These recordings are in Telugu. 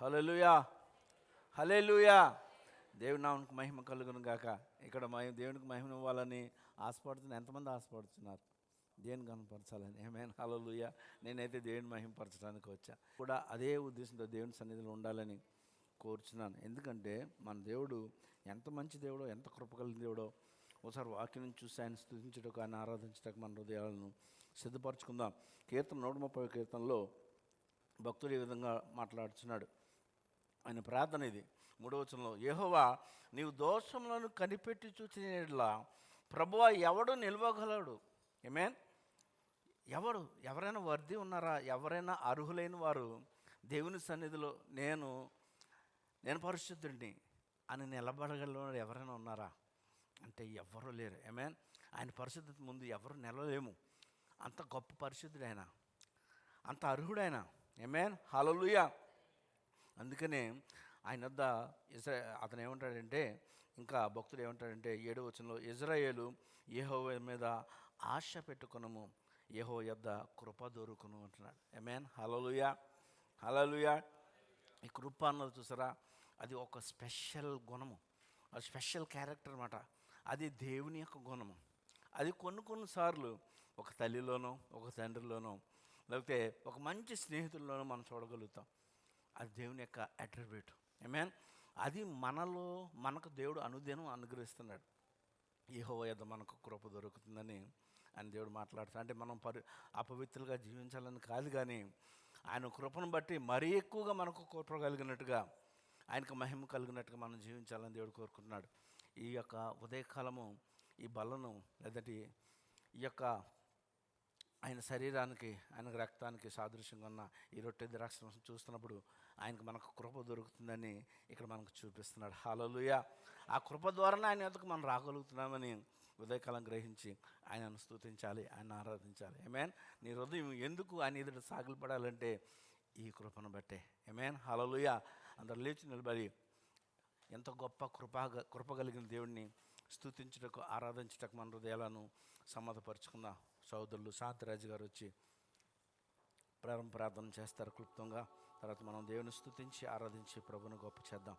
హల్లెలూయా, హల్లెలూయా. దేవుని నామమునకు మహిమ కలుగును గాక. ఇక్కడ దేవునికి మహిమ ఇవ్వాలని ఆశపడుతున్నారు. ఎంతమంది ఆశపడుతున్నారు? దేవుని కనపరచాలని. ఆమేన్, హల్లెలూయా. నేనైతే దేవుని మహిమపరచడానికి వచ్చా కూడా అదే ఉద్దేశంతో దేవుని సన్నిధిలో ఉండాలని కోరుచున్నాను. ఎందుకంటే మన దేవుడు ఎంత మంచి దేవుడో, ఎంత కృప కలిగిన దేవుడో ఒకసారి వాక్యం చూసి ఆయన స్తుతించటకు, ఆయన ఆరాధించటకు మన హృదయాలను సిద్ధపరచుకుందాం. కీర్తన 130 కీర్తనలో భక్తుడు ఈ విధంగా మాట్లాడుతున్నాడు. ఆయన ప్రార్థన ఇది 3వ వచనంలో, యెహోవా నీవు దోషములను కనిపెట్టి చూచినట్లా ప్రభువా ఎవడు నిలవగలడు? ఆమేన్. ఎవరైనా వర్ది ఉన్నారా? ఎవరైనా అర్హులైన వారు దేవుని సన్నిధిలో నేను పరిశుద్ధుడిని అని నిలబడగలవారు ఎవరైనా ఉన్నారా అంటే ఎవరు లేరు. ఆమేన్. ఆయన పరిశుద్ధత ముందు ఎవరు నిలవలేము. అంత గొప్ప పరిశుద్ధుడు ఆయన, అంత అర్హుడైన. ఆమేన్, హల్లెలూయా. అందుకనే ఆయన వద్ద అతను ఏమంటాడంటే, ఇంకా భక్తుడు ఏమంటాడంటే 7వ వచనంలో, ఇజ్రాయేలు యెహోవా మీద ఆశ పెట్టుకొనుము, యెహోవా యొద్ద కృప దొరుకును అంటున్నాడు. ఆమేన్, హల్లెలూయా, హల్లెలూయా. ఈ కృప అన్నది చూసారా, అది ఒక స్పెషల్ గుణము, అది స్పెషల్ క్యారెక్టర్ అన్నమాట. అది దేవుని యొక్క గుణము. అది కొన్నిసార్లు ఒక తల్లిలోనో, ఒక తండ్రిలోనో, లేకపోతే ఒక మంచి స్నేహితుల్లోనో మనం చూడగలుగుతాం. అది దేవుని యొక్క అట్రిబ్యూట్. ఆమేన్. అది మనకు దేవుడు అనుదినం అనుగ్రహిస్తున్నాడు. యెహోవా యొద్ద మనకు కృప దొరుకుతుందని ఆయన దేవుడు మాట్లాడుతాడు. అంటే మనం అపవిత్రులుగా జీవించాలని కాదు, కానీ ఆయన కృపను బట్టి మరీ ఎక్కువగా మనకు కృప కలిగినట్టుగా, ఆయనకు మహిమ కలిగినట్టుగా మనం జీవించాలని దేవుడు కోరుకుంటున్నాడు. ఈ యొక్క ఉదయకాలము ఈ బలను, లేదంటే ఈ యొక్క ఆయన శరీరానికి, ఆయన రక్తానికి సాదృశ్యంగా ఉన్న ఈ రొట్టె ద్రాక్షరసం చూస్తున్నప్పుడు ఆయనకు మనకు కృప దొరుకుతుందని ఇక్కడ మనకు చూపిస్తున్నాడు. హల్లెలూయా. ఆ కృప ద్వారానే ఆయన యొద్దకు మనం రాగలుగుతున్నామని ఉదయకాలం గ్రహించి ఆయనను స్తుతించాలి, ఆయన ఆరాధించాలి. ఆమేన్. నీ హృదయం ఎందుకు ఆయన ఎదుట సాగిలపడాలంటే ఈ కృపను బట్టే. ఆమేన్, హల్లెలూయా. అందరు లేచి నిలబడి ఎంత గొప్ప కృప కలిగిన దేవుడిని స్తుతించుటకు, ఆరాధించుటకు మన హృదయాలను సమ్మతపరుచుకున్న సోదరులు శాంతిరాజు గారు వచ్చి ప్రార్థన చేస్తారు క్లుప్తంగా. తర్వాత మనం దేవుని స్తుతించి ఆరాధించి ప్రభువును గొప్ప చేద్దాం.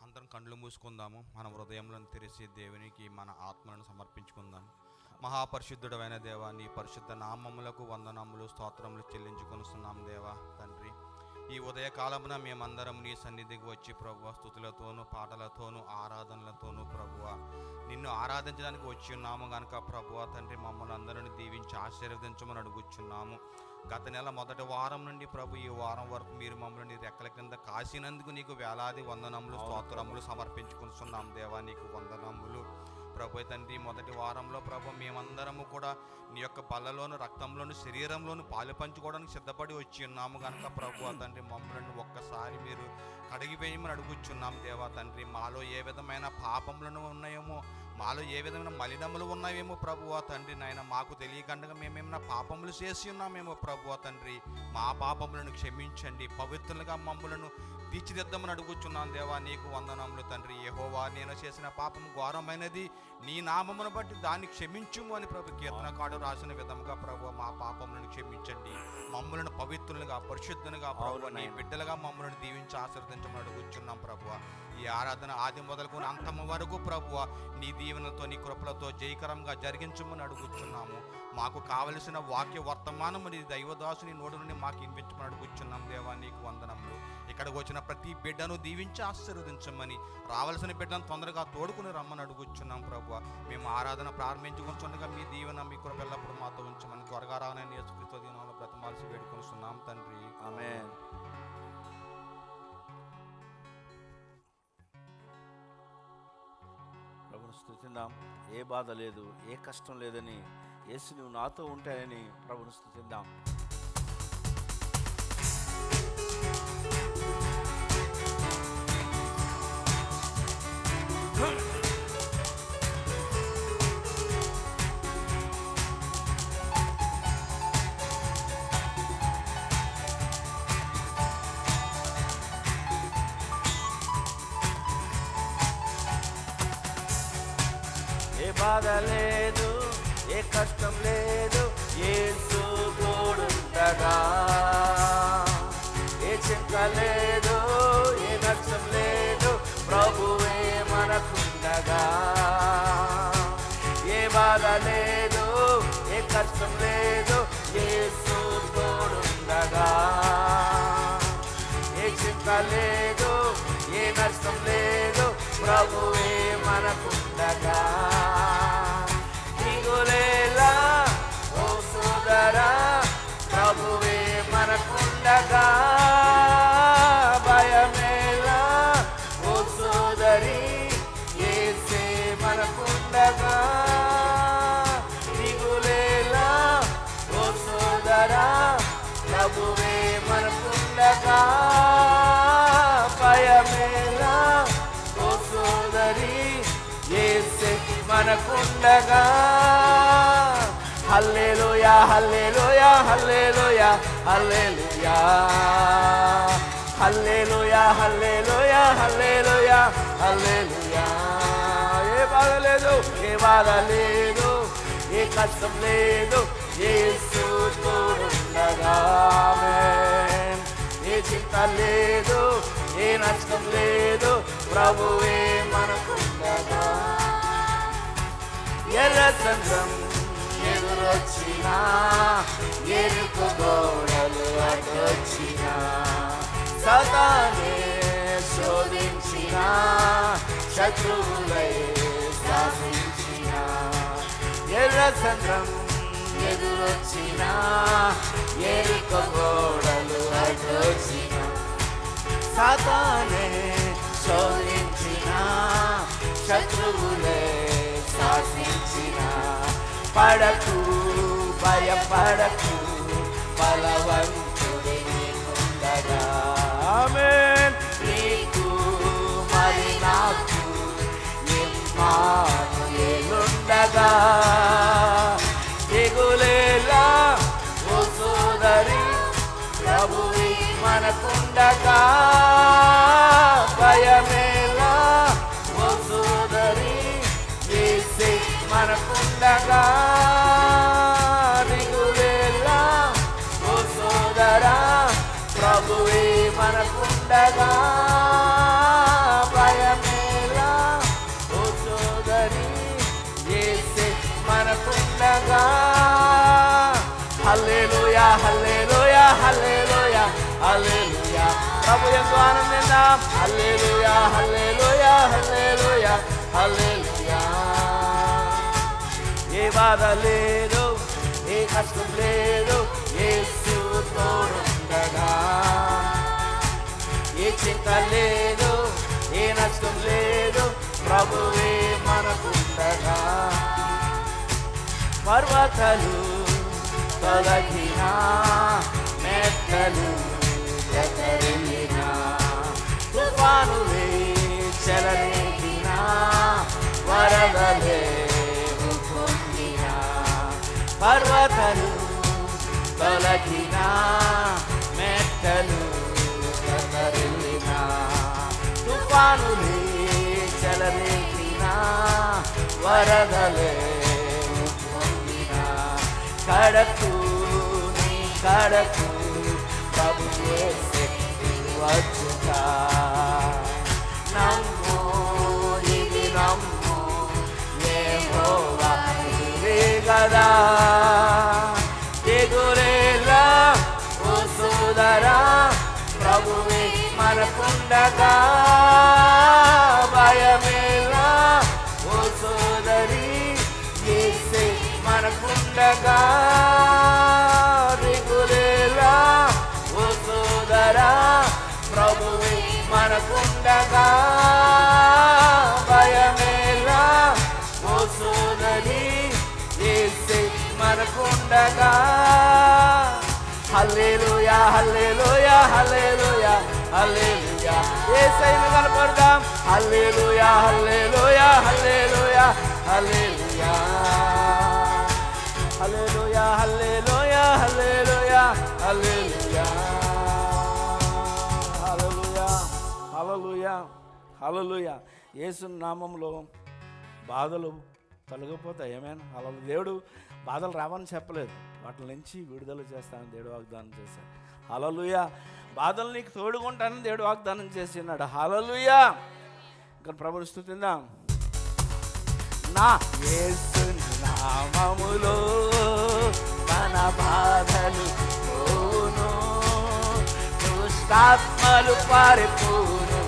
అందరం కళ్ళు మూసుకుందాము. మన హృదయంలో తెరిచి దేవునికి మన ఆత్మలను సమర్పించుకుందాం. మహాపరిశుద్ధుడైన దేవా, నీ పరిశుద్ధ నామములకు వందనములు, స్తోత్రములు చెల్లించుకొనిస్తున్నాం దేవా తండ్రి. ఈ ఉదయకాలమున మేమందరం నీ సన్నిధికి వచ్చి ప్రభువా స్తుతులతోనూ, పాటలతోనూ, ఆరాధనలతోనూ ప్రభువా నిన్ను ఆరాధించడానికి వచ్చి ఉన్నాము కనుక ప్రభువా తండ్రి మమ్మల్ని అందరిని దీవించి ఆశీర్వదించమని అడుగుచున్నాము. గత నెల మొదటి వారం నుండి ప్రభు ఈ వారం వరకు మీరు మమ్మల్ని రెక్కల కింద కాసినందుకు నీకు వేలాది వందనములు, స్తోత్రములు సమర్పించుకుంటున్నాం దేవా. నీకు వందనములు ప్రభు తండ్రి. మొదటి వారంలో ప్రభు మేమందరము కూడా నీ యొక్క బల్లలోను, రక్తంలోను, శరీరంలోను పాలు పంచుకోవడానికి సిద్ధపడి వచ్చి ఉన్నాము కనుక ప్రభు తండ్రి మమ్మల్ని ఒక్కసారి మీరు కడిగివేయమని అడుగుచున్నాం దేవా తండ్రి. మాలో ఏ విధమైన పాపములను ఉన్నాయేమో, మాలో ఏ విధమైన మలినములు ఉన్నాయేమో ప్రభువా తండ్రి నాయన, మాకు తెలియకుండా మేమేమైనా పాపములు చేసి ఉన్నామేమో ప్రభువా తండ్రి. మా పాపములను క్షమించండి, పవిత్రులుగా మమ్మలను తీర్చిదిద్దమని అడుగుచున్నాను దేవా. నీకు వందనములు తండ్రి. యెహోవా నేను చేసిన పాపం ఘోరమైనది, నీ నామమును బట్టి దాన్ని క్షమించుము అని ప్రభు కీర్తనకారుడు రాసిన విధముగా ప్రభు మా పాపములను క్షమించండి, మమ్మలను పవిత్రులుగా, పరిశుద్ధులుగా ప్రభు నీ బిడ్డలుగా మమ్మల్ని దీవించి ఆశీర్వదించమని అడుగుచున్నాం ప్రభు. ఈ ఆరాధన ఆది మొదలుకొని అంతము వరకు ప్రభువ నీ దీవెనలతో, నీ కృపలతో జయకరంగా జరిగించమని అడుగుచున్నాము. మాకు కావలసిన వాక్య వర్తమానము నీ దైవదాసుని నోటి నుండి మాకు వినిపించమని అడుగుచున్నాం దేవా. నీకు వందనములు. ఇక్కడికి వచ్చిన ప్రతి బిడ్డను దీవించి ఆశీర్వదించమని, రావాల్సిన బిడ్డను తొందరగా తోడుకుని రమ్మని అడుగుచున్నాం ప్రభు. మేము ఆరాధన ప్రారంభించుకుంటుండగా మీ దీవెన, మీ కృప ఎల్లప్పుడు మాతో ఉంచమని త్వరగా రానని యేసుక్రీస్తు దీవెనలో బ్రతమాల్సి వేడుకొనిస్తున్నాం తండ్రి. ఆమేన్. ప్రభుని స్తుతిద్దాం. ఏ బాధ లేదు, ఏ కష్టం లేదని, యేసు నువ్వు నాతో ఉంటాయని ప్రభుని స్తుతిద్దాం. ఏ బాధ లేదు, ఏ కష్టం లేదు యేసు తోడుండగా, ఏ చింత లేదు ఏ నష్టం లేదు ప్రభువే మనకుండగా, ఏ బాధ లేదు ఏ కష్టం లేదు యేసు తోడుండగా, ఏ చింత లేదు ఏ నష్టం లేదు ప్రభువే మనకుండగా. దిగులేలా ఓ సోదరా ప్రభువే మనకుండగా, భయమేలా ఓ సోదరి యేసే మనకుండగా, దిగులేలా ఓ సోదరా ప్రభువే మనకుండగా, భయమేలా ఓ సోదరి యేసే మనకుండగా. హల్లెలూయా హల్లెలూయా హల్లెలూయా హల్లెలూయా హల్లెలూయా హల్లెలూయా హల్లెలూయా హల్లెలూయా. ఏ బాధ లేదు ఏ బాధ లేదు ఏ కష్టం లేదు యేసు తోడుండగా, ఆమేన్. ఏ చింత లేదు ఏ నష్టం లేదు ప్రభువే మనకుండగా. ఎర్ర సంద్రం ఎదురొచ్చినా ఎరుకు గోడలు అడ్డొచ్చినా, సాతానే శోధించిన శత్రువులై శాసించిన, ఎర్ర సంద్రం ఎదురొచ్చినా ఎరుకు గోడలు అడ్డొచ్చినా, సాతానే శోధించిన శత్రువులే శాసించిన, పడకు భయపడకు బలవంతుడి నీకుండగా, ఆమేన్. నీకు మరి నాకు ఇమ్మానుయేలుండగా, దిగులేలా ఓ సోదరి ప్రభువే మనకుండగా, భయమేలా ఓ సోదరి యేసే మనకుండగా, దిగులేలా ఓ సోదరా ప్రభువే మనకుండగా, భయమేలా ఓ సోదరి యేసే మనకుండగా. హల్లెలూయా హల్లెలూయా హల్లెలూయా హల్లెలూయా. ప్రభు యందు ఆనందిద్దాం. హల్లెలూయా హల్లెలూయా హల్లెలూయా హల్లెలూయా. ఏ బాధ లేదు ఏ కష్టం లేదు యేసు తోడుండగా, ఏ చింత లేదు ఏ నష్టం లేదు ప్రభువే మనకుండగా. పర్వతాలు తొలగినా మెట్టలు చెదరిల్లినా, తుఫానులే చెలరేగినా వరదలే పొంగినా, పర్వతాలు తొలగినా మెట్టలు చెదరిల్లినా, తుఫానులే చెలరేగినా వరదలే పొంగినా, కడకు నీ కడకు ప్రభు యేసే వచ్చుగా. నమ్ము ఇది నమ్ము యెహోవా నీవే గదా, దిగులేలా ఓ సోదరా ప్రభువే మనకుండగా, భయమేలా ఓ సోదరి యేసే మనకుండగా, దిగులేలా ఓ సోదరా ప్రభువే మనకుండగా, భయమేలా ఓ సోదరి యేసే మనకుండగా. హల్లెలూయా హల్లెలూయా హల్లెలూయా హల్లెలూయా. యేసయ్యను కనపడదాం. హల్లెలూయా హల్లెలూయా హల్లెలూయా హల్లెలూయా హల్లెలూయా హల్లెలూయా హల్లెలూయా హల్లెలూయా హల్లెలూయా హల్లెలూయా హల్లెలూయా. యేసు నామములో బాధలు తొలగిపోతాయి. ఏమైనా అలా దేవుడు బాధలు రావని చెప్పలేదు, వాటి నుంచి విడుదల చేస్తానని దేవుడు వాగ్దానం చేశాడు. హల్లెలూయా. బాధలు నీకు తోడుకుంటానని దేవుడు వాగ్దానం చేసినాడు. హల్లెలూయా. ఇంకా ప్రభుని స్తుతిద్దాం. నా యేసుని నామములో మన బాధలు పోను, దుష్టాత్మలు పారిపోను,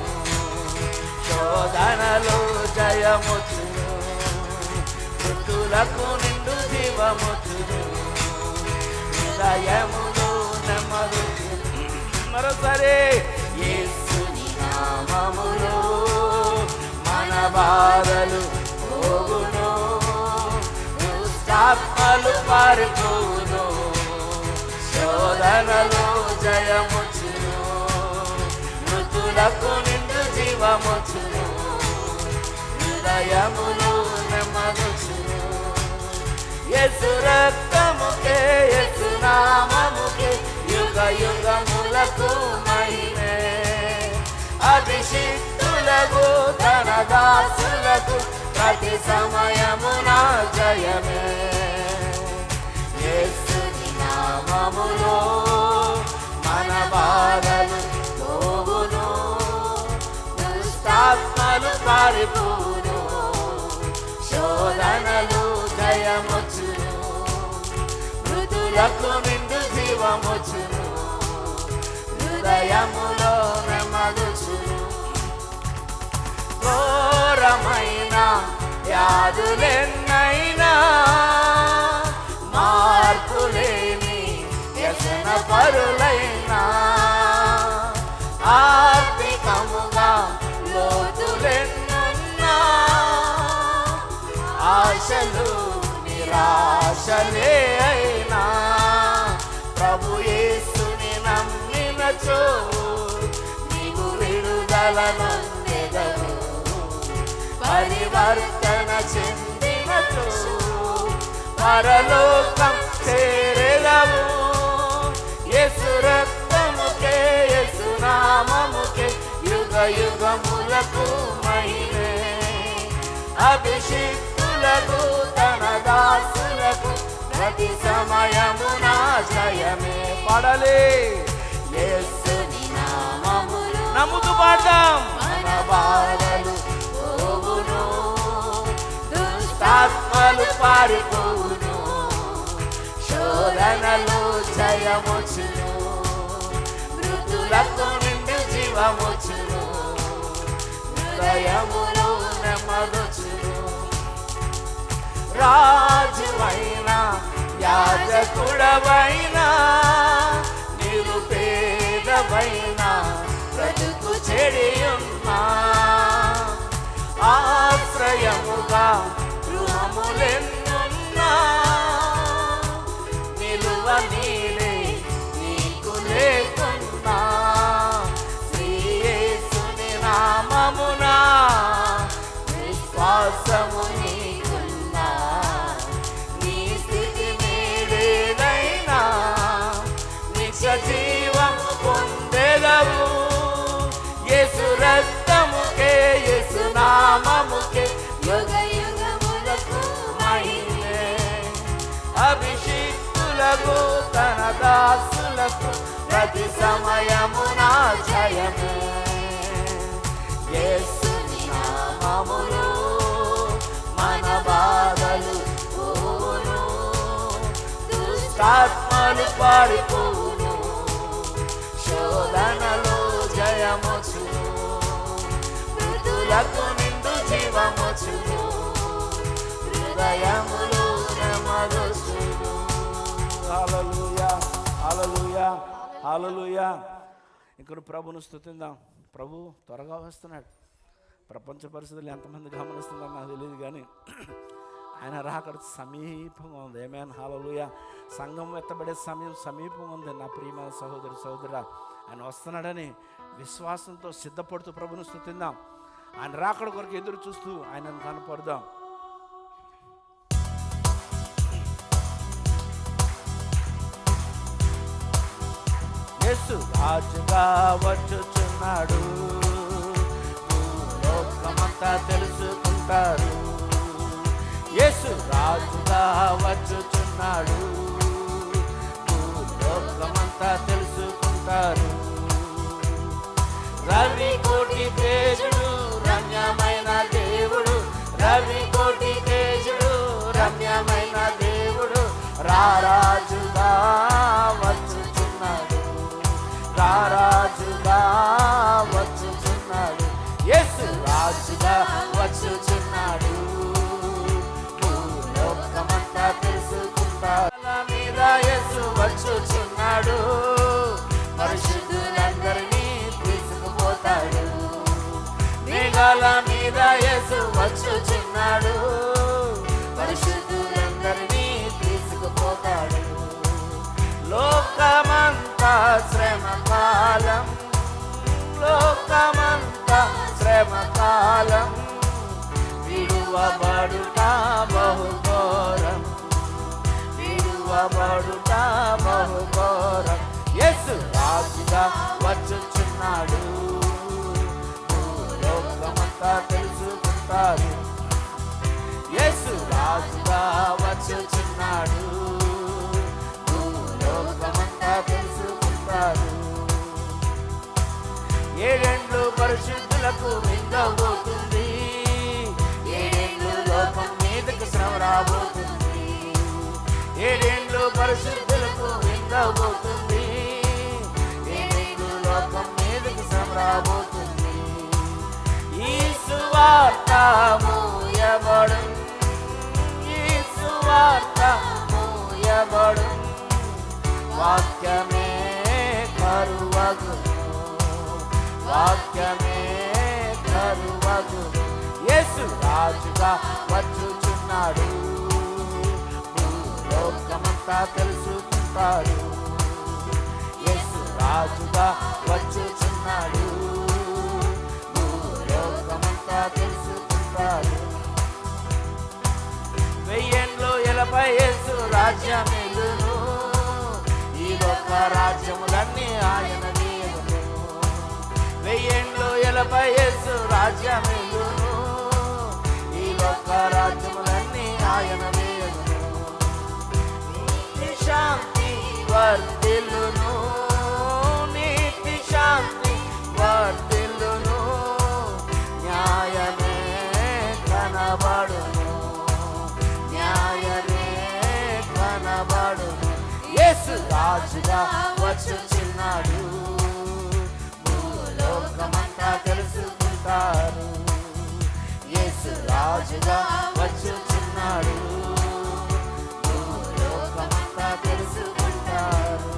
శోధనలో జయముచును, మృతులకు నిండు జీవముచును, హృదయములో నెమ్మదుచును. మరోసారి యేసుని నామములో మన బాధలు పోగును, దుష్టాత్మలు పారిపోను, శోధనలో జయముచును, మృతులకు నిండు జీవముచును, హృదయములో నెమ్మదుచును. యేసు రక్తముకే యేసు నామముకే యుగ యుగములకు మహిమే. అభిషిక్తులకు తన దాసులకు ప్రతి సమయమున జయమే. యేసుని నామములో మన బాధలు పోవును, దుష్టాత్మలు పారిపోను, శోధనలు జయముచును, మృతులకు నిండు జీవముచును, హృదయములో నెమ్మదుచును. ఘోరమైన వ్యాధులెన్నైనా మార్పులేని వ్యసన పరులైనా, ఆర్థికముగా లోతులెన్నున్నా, ఆశలు నిరాశలే అయినా, ప్రభు యేసుని నమ్మినచో నీవు విడుదల నొందెదవు, పరివర్తన చెందినచో పరలోకం చేరెదవు. యేసు రక్తముకే యేసు నామముకే యుగ యుగములకు మహిమే. అభిషిక్తులకు తన దాసులకు ప్రతి సమయమున జయమే. పాడాలి. యేసుని నామములో నమ్ముతూ పాడదాం. మన బాధలు పోవును, దుష్టాత్మలు పారిపోవును, శోధనలు జయముచును, మృతులకు నిండు జీవముచును, హృదయములో నెమ్మదుచును. రాజువైనా యాజకుడవైనా నిరుపేదవైనా బ్రతుకు చెడియున్నా, ఆశ్రయముగా గృహములెన్నున్నా, నిలువ నీలే నీకు లేకున్నా, శ్రీ యేసుని నామమునా విశ్వాసము నీకున్నా, నీ స్థితి నీడేదైనా నిత్య జీవము పొందెదవు. యేసు రక్తముకే యేసు నామముకే యుగ యుగములకు మహిమే. అభిషిక్తులకు తన దాసులకు ప్రతి సమయమున జయమే. యేసుని నామములో మన బాధలు పోవును, దుష్టాత్మలు పారిపోవును, శోధనలో జయముచును, మృతులకు నిండు జీవముచును, హృదయములో నెమ్మదుచును. హల్లెలూయా, హల్లెలూయా, హల్లెలూయా. ఇక్కడ ప్రభును స్తుతిద్దాం. ప్రభు త్వరగా వస్తున్నాడు. ప్రపంచ పరిస్థితులు ఎంతమంది గమనిస్తున్నారో నాకు తెలియదు, కానీ ఆయన రాకడ సమీపంగా ఉంది. ఆమేన్, హల్లెలూయా. సంఘం ఎత్తబడే సమయం సమీపంగా ఉంది. నా ప్రియమైన సహోదరి సహోదరా, ఆయన వస్తున్నాడని విశ్వాసంతో సిద్ధపడుతూ ప్రభును స్తుతిద్దాం. ఆయన రాకడ కొరకు ఎదురు చూస్తూ ఆయనను కనపడదాం. యేసు రాజుగా వచ్చుచున్నాడు, లోకమంతా తెలుసుకుంటారు. యేసు వచ్చుచున్నాడు. లోకమంతా తెలుసుకుంటారు. రవి కోటి తేజుడు రమ్యమైన దేవుడు, రవి కోటి తేజుడు రమ్యమైన దేవుడు, రారాజుగా వచ్చుచున్నాడు, రారాజుగా వచ్చుచున్నాడు. యేసు రాజుగా వచ్చుచున్నాడు. లోకమంతా తెలుసుకుంటారు. మీద యేసు వచ్చుచున్నాడు. పరిశుద్ధులందరినీ తీసుకుపోతాడు. మేఘాల మీద యేసు వచ్చుచున్నాడు. పరిశుద్ధులందరినీ తీసుకుపోతాడు. లోకమంతా శ్రమకాలం, లోకమంతా శ్రమకాలం, విడువబడుట బహుఘోరం, విడువబడుట బహుఘోరం. యేసు రాజుగా వచ్చుచున్నాడు. లోకమంతా తెలుసుకుంటారు. యేసు రాజుగా వచ్చుచున్నాడు. లోకమంతా తెలుసుకుంటారు. ఏడేండ్లు పరిశుద్ధులకు విందబోతుంది. ఏడేండ్లు లోకం మీదకి శ్రమ రాబోతుంది. ఏడేండ్లు పరిశుద్ధులకు విందబోతుంది. ఏడేండ్లు లోకం మీదకి శ్రమ రాబోతుంది. ఈ సువార్త మూయబడు, ఈ సువార్త మూయబడు, వాక్యమే కరువగును, వాక్యమే కరువగును. యేసు రాజుగా వచ్చుచున్నాడు. లోకమంతా తెలుసుకుంటారు. యేసు రాజుగా వచ్చుచున్నాడు. లోకమంతా తెలుసుకుంటారు. వెయ్యేండ్లు ఎలపై యేసు రాజ్యమేలును. ఈ లోక రాజ్యములన్నీ ఆయన దేవుడు. వెయ్యేండ్లు ఎలపై యేసు రాజ్యమేలును. ఈ లోక రాజ్యములన్నీ ఆయన దేవుడు. నీతి శాంతి వర్ధిల్లును, నీతి శాంతి వర్ధిల్లును, న్యాయమే కనబడును, న్యాయమే కనబడును. యేసు రాజుగా వచ్చుచున్నాడు. లోకమంతా తెలుసుకుంటారు. యేసు రాజుగా వచ్చుచున్నాడు. లోకమంతా తెలుసుకుంటారు.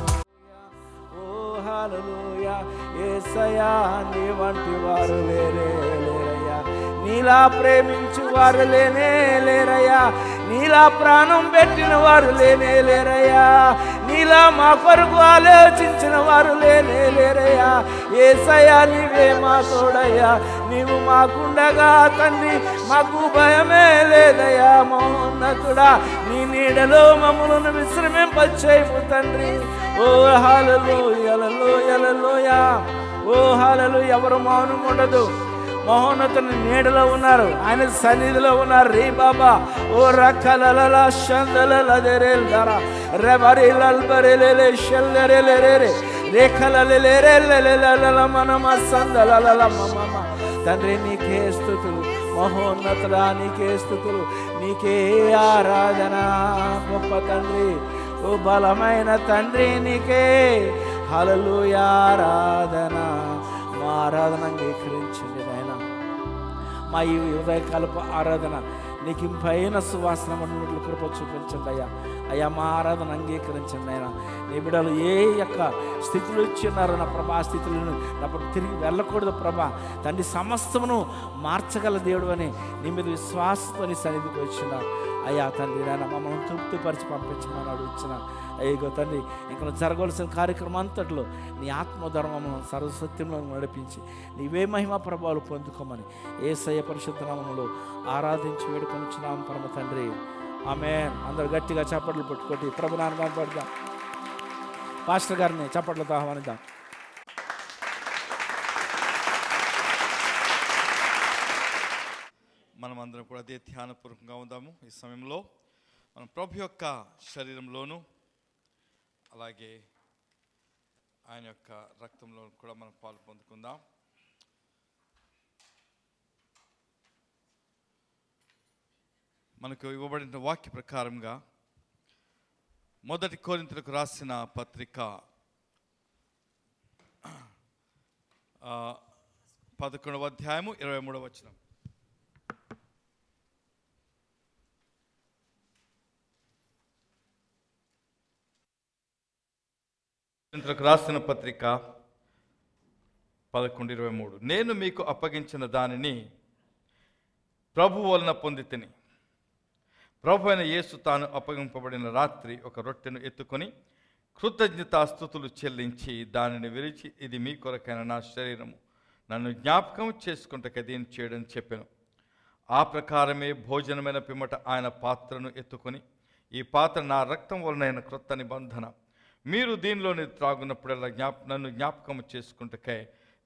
ఓ హల్లెలూయా. యేసయ్యా నీ వంటి వారు లేరే లేరయ్యా, నీలా ప్రేమించు వారు లేనే లేరయ్యా, నీలా ప్రాణం పెట్టిన వారు లేనే లేరయ్యా, నీలా మా కొరకు ఆలోచించిన వారు లేనే లేరయ్యా. యేసయ్యా నీవే మా తోడయ్యా, నీవు మాకుండగా తండ్రి మాకు భయమే లేదయ్యా. మౌన్నతుడా నీ నీడలో మమ్మలను విశ్రమింపచేయము తండ్రి. ఓ హల్లెలూయా హల్లెలూయా. ఓ హల్లెలూయా. ఎవరు మౌనం ఉండదు. మహోన్నతుని నీడలో ఉన్నారు, ఆయన సన్నిధిలో ఉన్నారు. రీ బాబా ఓ రకలల షందలదరెల్దర రెబరిలల్బరెలె షల్లరెలెరె రేఖలలెరెలెలెలల మనమ సందలల మమమ. తండ్రి నీకే స్తుతులు, మహోన్నతుడా నీకే స్తుతులు, నీకే ఆరాధన. గొప్ప తండ్రి, ఓ బలమైన తండ్రి నీకే హల్లెలూయా ఆరాధన. మా ఆరాధన అంగీకరించండి నాయన. మా ఈ ఉదయకాలపు ఆరాధన నీకు ఇంపైన సువాసన ఉన్నట్లు కృప చూపించండి అయ్యా. అయ్యా మా ఆరాధన అంగీకరించండి ఆయన. నీ బిడ్డలు ఏ యొక్క స్థితిలో ఇచ్చిన్నారో నా ప్రభా, ఆ స్థితులను అప్పుడు తిరిగి వెళ్ళకూడదు ప్రభా. తండ్రి సమస్తమును మార్చగల దేవుడు అని నీ మీద విశ్వాసంతో నీ సన్నిధికి వచ్చినారు అయ్యా. తండ్రి నాయన మమ్మల్ని తృప్తిపరిచి పంపించమని అడుగుతున్నా. అయ్యో తండ్రి ఇంకా జరగవలసిన కార్యక్రమం అంతట్లో నీ ఆత్మధర్మమును సర్వసత్యంలో నడిపించి నీవే మహిమ ప్రభావాలు పొందుకోమని యేసయ్య పరిశుద్ధ నామములో ఆరాధించి వేడుకొనిచున్నాం పరమ తండ్రి. ఆమేన్. అందరూ గట్టిగా చప్పట్లు పట్టుకోటి ప్రభు నామమున పడదాం. పాస్టర్ గారిని చప్పట్లతో ఆహ్వానిద్దాం. మనమందరం కూడా అదే ధ్యానపూర్వకంగా ఉందాము. ఈ సమయంలో మన ప్రభు యొక్క శరీరంలోను అలాగే ఆయన యొక్క రక్తంలో కూడా మనం పాలు పొందుకుందాం. మనకు ఇవ్వబడిన వాక్య ప్రకారంగా 1 కొరింథీయులకు రాసిన పత్రిక 11వ అధ్యాయము 23వ వచనం. కొరింథీయులకు రాసిన పత్రిక 11:23. నేను మీకు అప్పగించిన దానిని ప్రభు వలన పొందితిని. ప్రభు అయిన యేసు తాను అప్పగింపబడిన రాత్రి ఒక రొట్టెను ఎత్తుకొని కృతజ్ఞతాస్తుతులు చెల్లించి దానిని విరిచి, ఇది మీ కొరకైన నా శరీరము, నన్ను జ్ఞాపకం చేసుకుంటక దీన్ని చేయడం చెప్పాను. ఆ ప్రకారమే భోజనమైన పిమ్మట ఆయన పాత్రను ఎత్తుకొని, ఈ పాత్ర నా రక్తం వలనైన క్రొత్త నిబంధన, మీరు దీనిలోని త్రాగున్నప్పుడల్లా నన్ను జ్ఞాపకం చేసుకుంటకై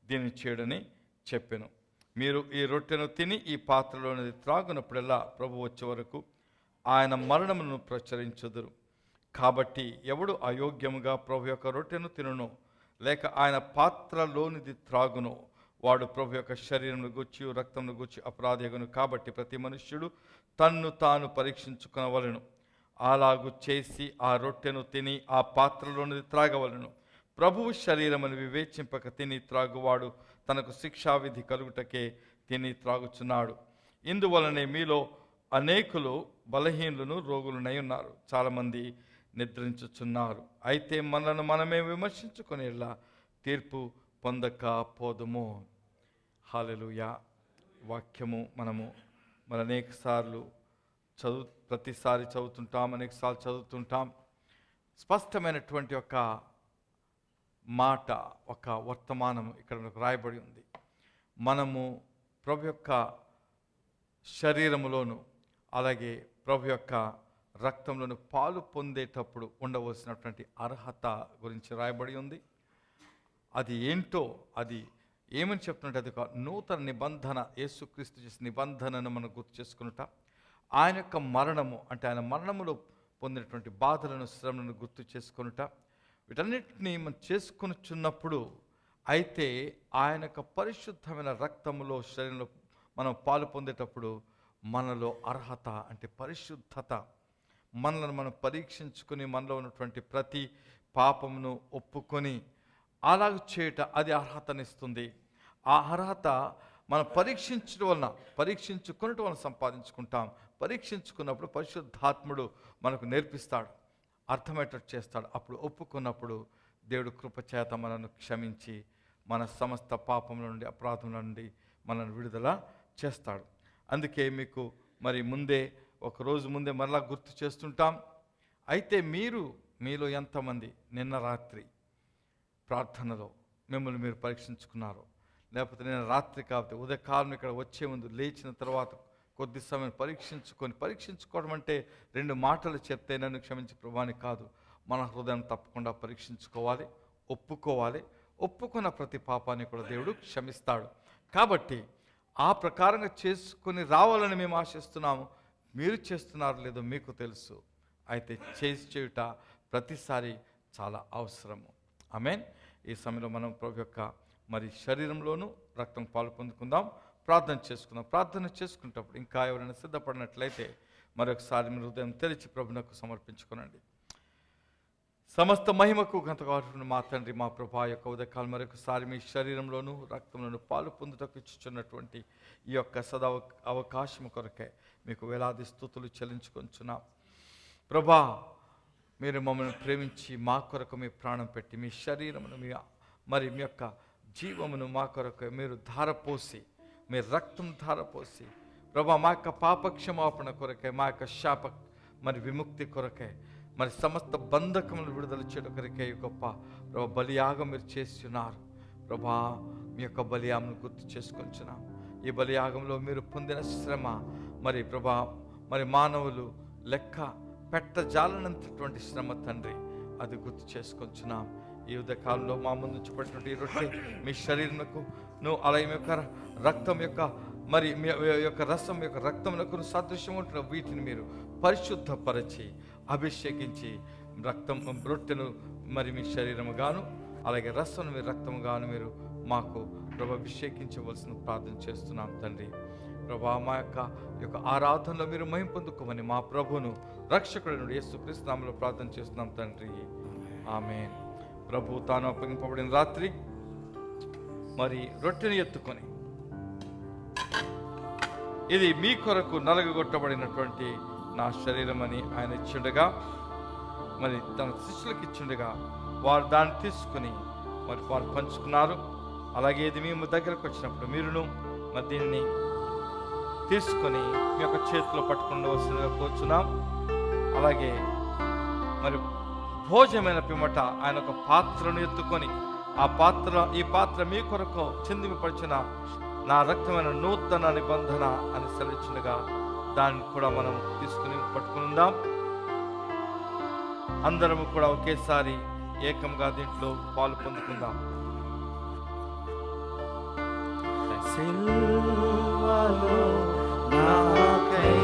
దీన్ని చేయడని చెప్పాను. మీరు ఈ రొట్టెను తిని ఈ పాత్రలోని త్రాగున్నప్పుడల్లా ప్రభు వచ్చే వరకు ఆయన మరణమును ప్రచురించుదురు. కాబట్టి ఎవడు అయోగ్యముగా ప్రభు యొక్క రొట్టెను తినునో లేక ఆయన పాత్రలోనిది త్రాగునో వాడు ప్రభు యొక్క శరీరమును గూర్చి రక్తమును గూర్చి అపరాధిగును. కాబట్టి ప్రతి మనుష్యుడు తన్ను తాను పరీక్షించుకొనవలెను. అలాగు చేసి ఆ రొట్టెను తిని ఆ పాత్రలోనిది త్రాగవలెను. ప్రభువు శరీరమును వివేచింపక తిని త్రాగువాడు తనకు శిక్షావిధి కలుగుటకే తిని త్రాగుచున్నాడు. ఇందువలనే మీలో అనేకులు బలహీనులను రోగులనై ఉన్నారు, చాలామంది నిద్రించుచున్నారు. అయితే మనలను మనమే విమర్శించుకునేలా తీర్పు పొందక పోదుము. హల్లెలూయా. వాక్యము మనము అనేక సార్లు ప్రతిసారి చదువుతుంటాం, అనేకసార్లు చదువుతుంటాం. స్పష్టమైనటువంటి ఒక మాట, ఒక వర్తమానం ఇక్కడ రాయబడి ఉంది. మనము ప్రభు యొక్క శరీరములోను అలాగే ప్రభు యొక్క రక్తంలోను పాలు పొందేటప్పుడు ఉండవలసినటువంటి అర్హత గురించి రాయబడి ఉంది. అది ఏంటో, అది ఏమని చెప్తున్నట్టు, అది ఒక నూతన నిబంధన, యేసుక్రీస్తు చేసిన నిబంధనను మనం గుర్తు చేసుకున్నట, ఆయన యొక్క మరణము అంటే ఆయన మరణములో పొందినటువంటి బాధలను, శ్రమలను గుర్తు చేసుకున్నట, వీటన్నిటినీ మనం చేసుకొనిచున్నప్పుడు అయితే ఆయన యొక్క పరిశుద్ధమైన రక్తములో శరీరంలో మనం పాలు పొందేటప్పుడు మనలో అర్హత అంటే పరిశుద్ధత, మనలను మనం పరీక్షించుకొని మనలో ఉన్నటువంటి ప్రతి పాపమును ఒప్పుకొని అలాగ చేయట, అది అర్హతనిస్తుంది. ఆ అర్హత మనం పరీక్షించుకున్నట్టు మనం సంపాదించుకుంటాం. పరీక్షించుకున్నప్పుడు పరిశుద్ధాత్ముడు మనకు నేర్పిస్తాడు, అర్థమయ్యేటట్టు చేస్తాడు. అప్పుడు ఒప్పుకున్నప్పుడు దేవుడు కృపచేత మనను క్షమించి మన సమస్త పాపముల నుండి, అపరాధముల నుండి మనను విడుదల చేస్తాడు. అందుకే మీకు ముందే, ఒక రోజు ముందే మరలా గుర్తు చేస్తుంటాం. అయితే మీలో ఎంతమంది నిన్న రాత్రి ప్రార్థనలో మిమ్మల్ని మీరు పరీక్షించుకున్నారు? లేకపోతే నిన్న రాత్రి కాబట్టి ఉదయకాలం ఇక్కడ వచ్చే ముందు లేచిన తర్వాత కొద్ది సమయం పరీక్షించుకోవడం అంటే 2 మాటలు చెప్తే నన్ను క్షమించి ప్రభువాని కాదు. మన హృదయం తప్పకుండా పరీక్షించుకోవాలి, ఒప్పుకోవాలి. ఒప్పుకున్న ప్రతి పాపాన్ని కూడా దేవుడు క్షమిస్తాడు. కాబట్టి ఆ ప్రకారంగా చేసుకొని రావాలని మేము ఆశిస్తున్నాము. మీరు చేస్తున్నారు లేదో మీకు తెలుసు. అయితే చేయుట ప్రతిసారి చాలా అవసరము. ఆమేన్. ఈ సమయంలో మనం ప్రభు యొక్క శరీరంలోనూ రక్తం పాలు పొందుకుందాం, ప్రార్థన చేసుకుందాం. ప్రార్థన చేసుకునేటప్పుడు ఇంకా ఎవరైనా సిద్ధపడినట్లయితే మరొకసారి మీరు హృదయం తెరిచి ప్రభునకు సమర్పించుకోనండి. సమస్త మహిమకు ఘనతగాను మా తండ్రి, మా ప్రభా యొక్క ఉదయకాలం మరొకసారి మీ శరీరంలోనూ రక్తంలోనూ పాలు పొందుటకు ఇచ్చుచున్నటువంటి ఈ యొక్క అవకాశం కొరకే మీకు వేలాది స్తుతులు చెల్లించుకొంచున్నాం. ప్రభా, మీరు మమ్మల్ని ప్రేమించి మా కొరకు మీ ప్రాణం పెట్టి మీ శరీరమును మీ యొక్క జీవమును మా కొరకు మీరు ధారపోసి, మీ రక్తం ధారపోసి ప్రభా, మా యొక్క పాపక్షమాపణ కొరకే, మా యొక్క శాప విముక్తి కొరకే, సమస్త బంధకములు విడుదల చేయడం కొరకే గొప్ప ప్రభా బలియాగం మీరు చేస్తున్నారు. ప్రభా, మీ యొక్క బలియాగమును గుర్తు చేసుకొంచున్నాం. ఈ బలియాగంలో మీరు పొందిన శ్రమ ప్రభా మానవులు లెక్క పెట్టజాలనంతటువంటి శ్రమ తండ్రి, అది గుర్తు చేసుకొంచున్నాం. ఈ ఉదయకాలంలో మా ముందు ఉంచబడినటువంటి ఈ రొట్టె మీ శరీరంకు అలాగే మీ యొక్క రక్తం యొక్క మరి మీ యొక్క రసం యొక్క రక్తమునకు సాదృశ్యం ఉంటున్న వీటిని మీరు పరిశుద్ధపరచి అభిషేకించి రొట్టెను మరి మీ శరీరముగాను అలాగే రసమును మీ రక్తముగాను మీరు మాకు ప్రభు అభిషేకించవలసిన ప్రార్థన చేస్తున్నాం తండ్రి. ప్రభా మా యొక్క ఆరాధనలో మీరు మహిమ పొందుకోమని మా ప్రభువును రక్షకుడైన యేసుక్రీస్తు నామములో ప్రార్థన చేస్తున్నాం తండ్రి. ఆమేన్. ప్రభు తాను అప్పగింపబడిన రాత్రి మరి రొట్టెని ఎత్తుకొని, ఇది మీ కొరకు నలగగొట్టబడినటువంటి నా శరీరం అని ఆయన ఇచ్చిండగా, మరి తన శిష్యులకు ఇచ్చిండగా వారు దాన్ని తీసుకుని మరి వారు పంచుకున్నారు. అలాగే ఇది మేము దగ్గరకు వచ్చినప్పుడు మీరును మరి దీన్ని తీసుకొని మీ యొక్క చేతిలో పట్టుకుండవలసిందిగా కోరుచున్నాం. అలాగే మరి భోజనమైన పిమ్మట ఆయన ఒక పాత్రను ఎత్తుకొని, ఈ పాత్ర మీ కొరకు చిందింపరిచిన నా రక్తమైన నూతన నిబంధన అని సెలవించినగా దాన్ని కూడా మనం తీసుకుని పట్టుకుందాం. అందరము కూడా ఒకేసారి ఏకంగా దీంట్లో పాలు పొందుకుందాం. సిల్వలో నాకై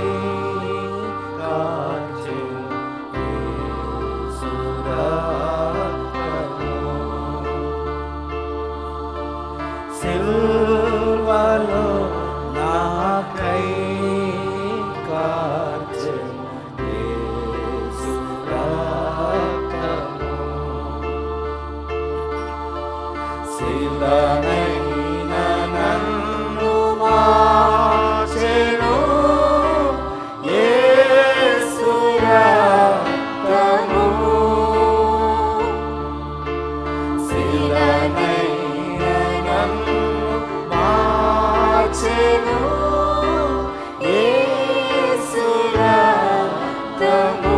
కాచెను యేసు రక్తము, సిల్వలో నాకై కాచెను యేసు రక్తము, శిలనైన నన్ను మార్చెను యేసు రక్తము, శిలనైన నన్ను మార్చెను యేసు రక్తము,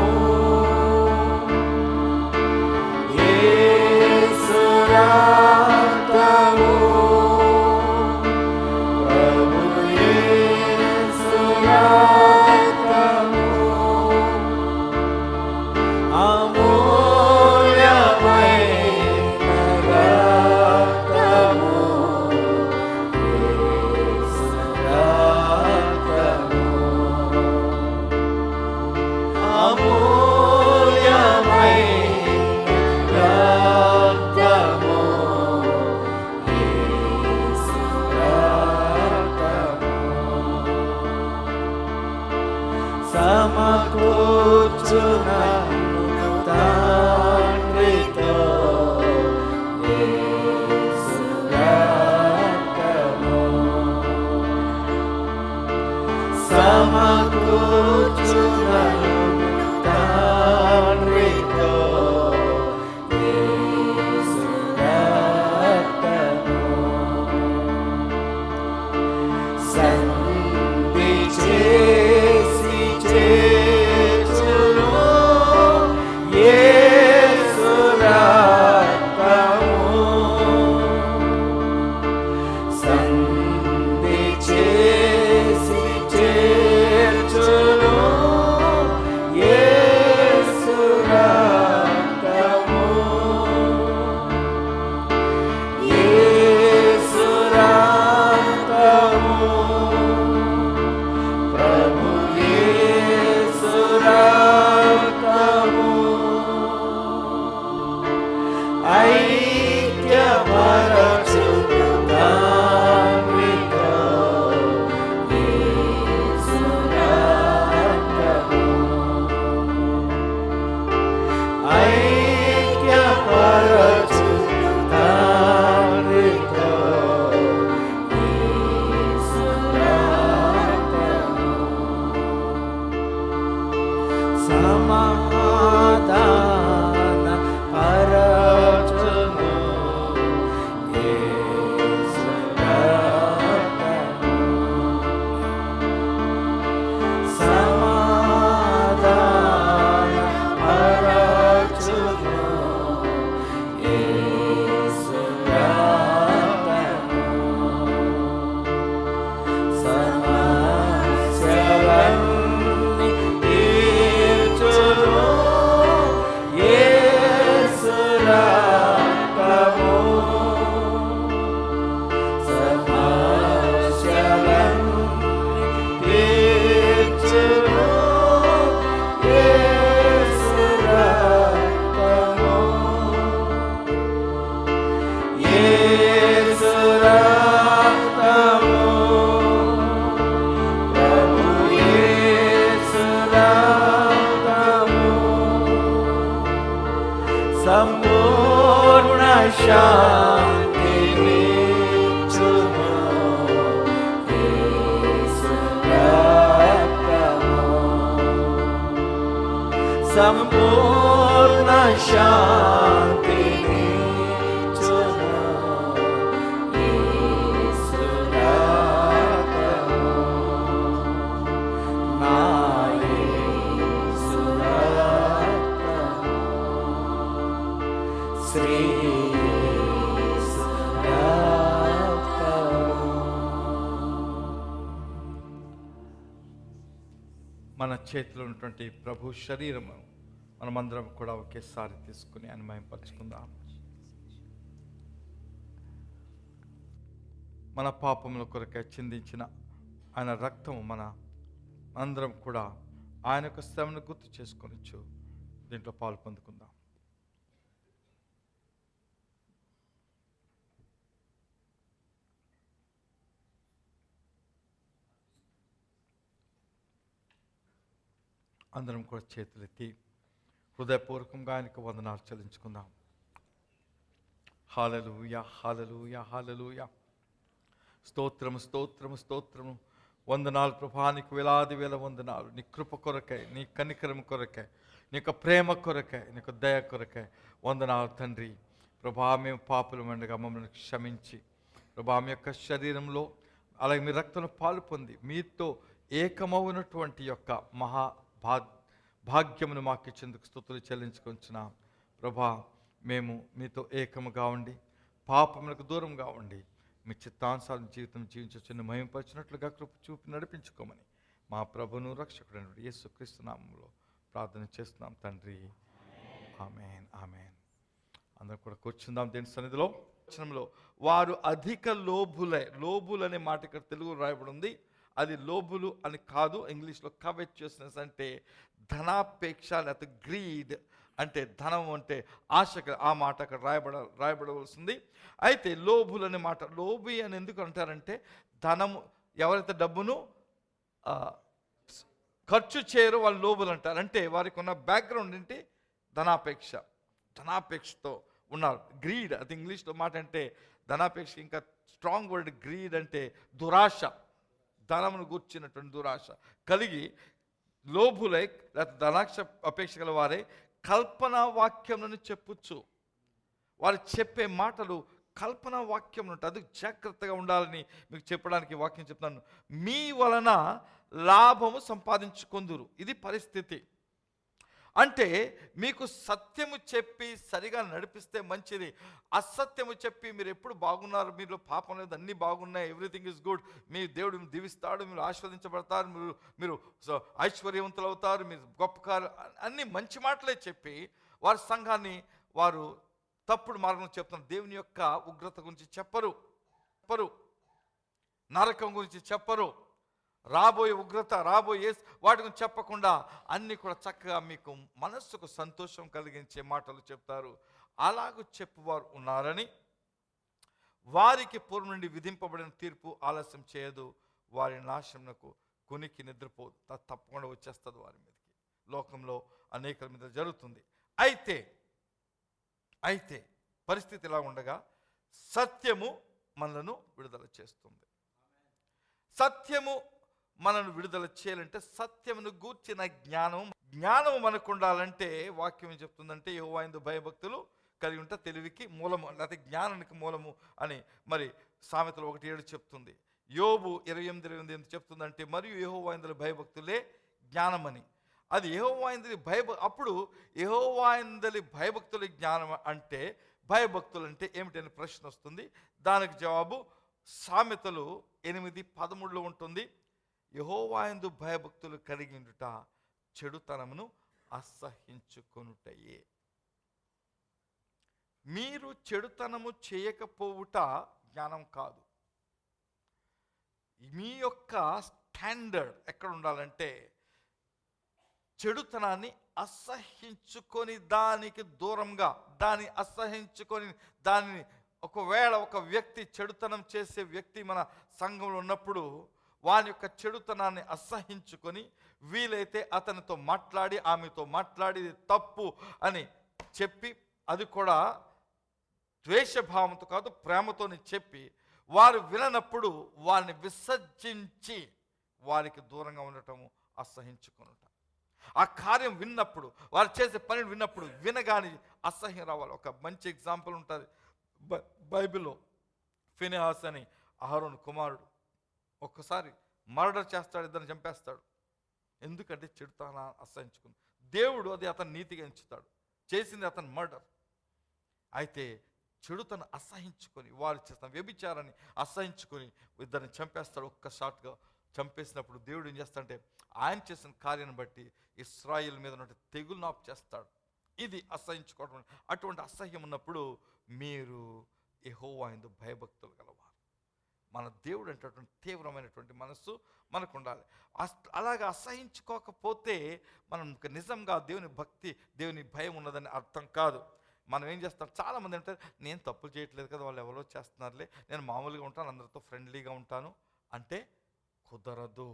యేసు రక్తము, ప్రభు యేసు రక్తము, అమూల్యమైన రక్తము, యేసు రక్తము, అమూల్యమైన రక్తము, యేసు రక్తము, సమకూర్చునన్ను తండ్రితో యేసు రక్తము, సమకూర్చునన్ను తండ్రితో యేసు రక్తము, సంధి చేసి చేర్చును యేసు రక్తము, సంధి చేసి చేర్చును యేసు రక్తము, యేసు రక్తము, ప్రభు యేసు రక్తము, ఐక్యపరచును తండ్రితో యేసు రక్తము, ఐక్యపరచును తండ్రితో యేసు రక్తము, సమాధాన పరచును యేసు రక్తము, సమాధాన పరచును యేసు రక్తము, సమస్యలన్నీ తీర్చును శాంతినిచ్చును యేసు రక్తము. సంపూర్ణ శాంతినిచ్చును యేసు రక్తము. నా యేసు రక్తము. శ్రీ యేసు రక్తము. మన చేతిలో ఉన్నటువంటి ప్రభు శరీరము మనమందరం కూడా ఒకేసారి తీసుకుని ఆయన మహిమపరచుకుందాం. మన పాపముల కొరకై చిందించిన ఆయన రక్తము మన అందరం కూడా ఆయన యొక్క శ్రమను గుర్తు చేసుకొనొచ్చు. దీంట్లో పాలు పొందుకుందాం. అందరం కూడా చేతులెత్తి హృదయపూర్వకంగా ఆయనకు వందనాలు చెల్లించుకుందాం. హల్లెలూయా, హల్లెలూయా, హల్లెలూయా. స్తోత్రము, స్తోత్రము, స్తోత్రము. వందనాలు ప్రభా, నీకు వేలాది వేల వందనాలు. నీ కృప కొరకై, నీ కనికరం కొరకై, నీ యొక్క ప్రేమ కొరకై, నీ యొక్క దయ కొరకై వందనాలు తండ్రి. ప్రభా, మేము పాపులమండగా మమ్మల్ని క్షమించి ప్రభా మీ యొక్క శరీరంలో అలాగే మీ రక్తంలో పాలు పొంది మీతో ఏకమవునటువంటి యొక్క భాగ్యమును మాకు ఇచ్చేందుకు స్తుతులు చెల్లించుకొంచున్నాం. ప్రభా, మేము మీతో ఏకముగా ఉండి పాపములకు దూరంగా ఉండి మీ చిత్తానుసారం జీవితం జీవించవచ్చును మహిమపరిచినట్లుగా కృప చూపి నడిపించుకోమని మా ప్రభును రక్షకుడైన యేసుక్రీస్తు నామములో ప్రార్థన చేస్తున్నాం తండ్రి. ఆమేన్, ఆమేన్. అందరం కూడా కూర్చుందాం దేవుని సన్నిధిలో. వచనంలో వారు అధిక లోబులు అనే మాట ఇక్కడ తెలుగు రాయబడి ఉంది. అది లోబులు అని కాదు. ఇంగ్లీష్లో కవెట్యూస్నెస్ అంటే ధనాపేక్ష లేకపోతే గ్రీడ్ అంటే ధనం అంటే ఆశ. ఆ మాట అక్కడ రాయబడవలసింది. అయితే లోబులు అనే మాట లోబి అని ఎందుకు అంటారంటే ధనము ఎవరైతే డబ్బును ఖర్చు చేయరో వాళ్ళు లోబులు అంటారు. అంటే వారికి ఉన్న బ్యాక్గ్రౌండ్ ఏంటి? ధనాపేక్షతో ఉన్నారు. గ్రీడ్ అది ఇంగ్లీష్లో మాట అంటే ధనాపేక్ష. ఇంకా స్ట్రాంగ్ వర్డ్ గ్రీడ్ అంటే దురాశ, ధనమును గూర్చినటువంటి దురాశ కలిగి లోబులై లేకపోతే ధనాక్ష అపేక్ష గల వారే కల్పనా వాక్యములను చెప్పొచ్చు. వారు చెప్పే మాటలు కల్పనా వాక్యం ఉంటుంది. అది జాగ్రత్తగా ఉండాలని మీకు చెప్పడానికి వాక్యం చెప్తున్నాను. మీ వలన లాభము సంపాదించుకొందురు. ఇది పరిస్థితి. అంటే మీకు సత్యము చెప్పి సరిగా నడిపిస్తే మంచిది. అసత్యము చెప్పి మీరు ఎప్పుడు బాగున్నారు, మీరు పాపం లేదు, అన్నీ బాగున్నాయి, ఎవ్రీథింగ్ ఈజ్ గుడ్, మీ దేవుడు దీవిస్తాడు, మీరు ఆశీర్వదించబడతారు, మీరు ఐశ్వర్యవంతులు అవుతారు, మీరు గొప్ప కారు, అన్ని మంచి మాటలే చెప్పి వారి సంఘాన్ని వారు తప్పుడు మార్గంలో చెప్తున్నారు. దేవుని యొక్క ఉగ్రత గురించి చెప్పరు, నరకం గురించి చెప్పరు, రాబోయే ఉగ్రత, రాబోయే వాటి గురించి చెప్పకుండా అన్నీ కూడా చక్కగా మీకు మనస్సుకు సంతోషం కలిగించే మాటలు చెప్తారు. అలాగూ చెప్పువారు ఉన్నారని వారికి పూర్వం నుండి విధింపబడిన తీర్పు ఆలస్యం చేయదు, వారి నాశనకు కునికి నిద్రపోదు, తప్పకుండా వచ్చేస్తుంది వారి మీదకి. లోకంలో అనేకల మీద జరుగుతుంది. అయితే పరిస్థితి ఇలా ఉండగా సత్యము మనలను విడుదల చేస్తుంది. సత్యము మనను విడుదల చేయాలంటే సత్యమును గూర్చిన జ్ఞానం మనకు ఉండాలంటే వాక్యం ఏం చెప్తుందంటే యెహోవా యందు భయభక్తులు కలిగి ఉంటే తెలివికి మూలము, లేకపోతే జ్ఞానానికి మూలము అని మరి సామెతలు 1:7 చెప్తుంది. యోబు 28:28 ఎందుకు చెప్తుందంటే మరియు యెహోవా యందు భయభక్తులే జ్ఞానమని. అది యెహోవా యందు అప్పుడు యెహోవా యందు భయభక్తుల జ్ఞానం అంటే భయభక్తులు అంటే ఏమిటని ప్రశ్న వస్తుంది. దానికి జవాబు సామెతలు 8:13 ఉంటుంది. యెహోవా యందు భయభక్తులు కలిగిండుట చెడుతనమును అసహించుకొనుటయే. మీరు చెడుతనము చేయకపోవుట జ్ఞానం కాదు. మీ యొక్క స్టాండర్డ్ ఎక్కడ ఉండాలంటే చెడుతనాన్ని అసహించుకొని దానికి దూరంగా, దాన్ని అసహించుకొని దానిని ఒకవేళ ఒక వ్యక్తి చెడుతనం చేసే వ్యక్తి మన సంఘంలో ఉన్నప్పుడు వాని యొక్క చెడుతనాన్ని అసహించుకొని వీలైతే అతనితో మాట్లాడి ఆమెతో మాట్లాడి తప్పు అని చెప్పి అది కూడా ద్వేషభావంతో కాదు, ప్రేమతోని చెప్పి వారు విననప్పుడు వారిని విసర్జించి వారికి దూరంగా ఉండటము, అసహించుకొనుట. ఆ కార్యం విన్నప్పుడు, వారు చేసే పనిని విన్నప్పుడు వినగాని అసహ్యం రావాలి. ఒక మంచి ఎగ్జాంపుల్ ఉంటుంది బైబిల్లో. ఫినెహాస్ అని అహరోను కుమారుడు ఒక్కసారి మర్డర్ చేస్తాడు, ఇద్దరిని చంపేస్తాడు. ఎందుకంటే చెడుతానా అసహించుకుని. దేవుడు అది అతను నీతిగా ఎంచుతాడు. చేసింది అతను మర్డర్. అయితే చెడుతను అసహించుకొని, వారు చేసిన వ్యభిచారాన్ని అసహించుకొని ఇద్దరిని చంపేస్తాడు. ఒక్క షాట్గా చంపేసినప్పుడు దేవుడు ఏం చేస్తాడంటే ఆయన చేసిన కార్యాన్ని బట్టి ఇశ్రాయేల్ మీద ఉన్న తెగులు ఆపు చేస్తాడు. ఇది అసహించుకోవడం. అటువంటి అసహ్యం ఉన్నప్పుడు మీరు యెహోవా యందు భయభక్తులు గలవారు. మన దేవుడు అంటేటువంటి తీవ్రమైనటువంటి మనస్సు మనకు ఉండాలి. అలాగా అసహించుకోకపోతే మనం నిజంగా దేవుని భక్తి, దేవుని భయం ఉన్నదని అర్థం కాదు. మనం ఏం చేస్తాం, చాలామంది అంటారు నేను తప్పులు చేయట్లేదు కదా, వాళ్ళు ఎవరో చేస్తున్నారులే, నేను మామూలుగా ఉంటాను, అందరితో ఫ్రెండ్లీగా ఉంటాను అంటే కుదరదు.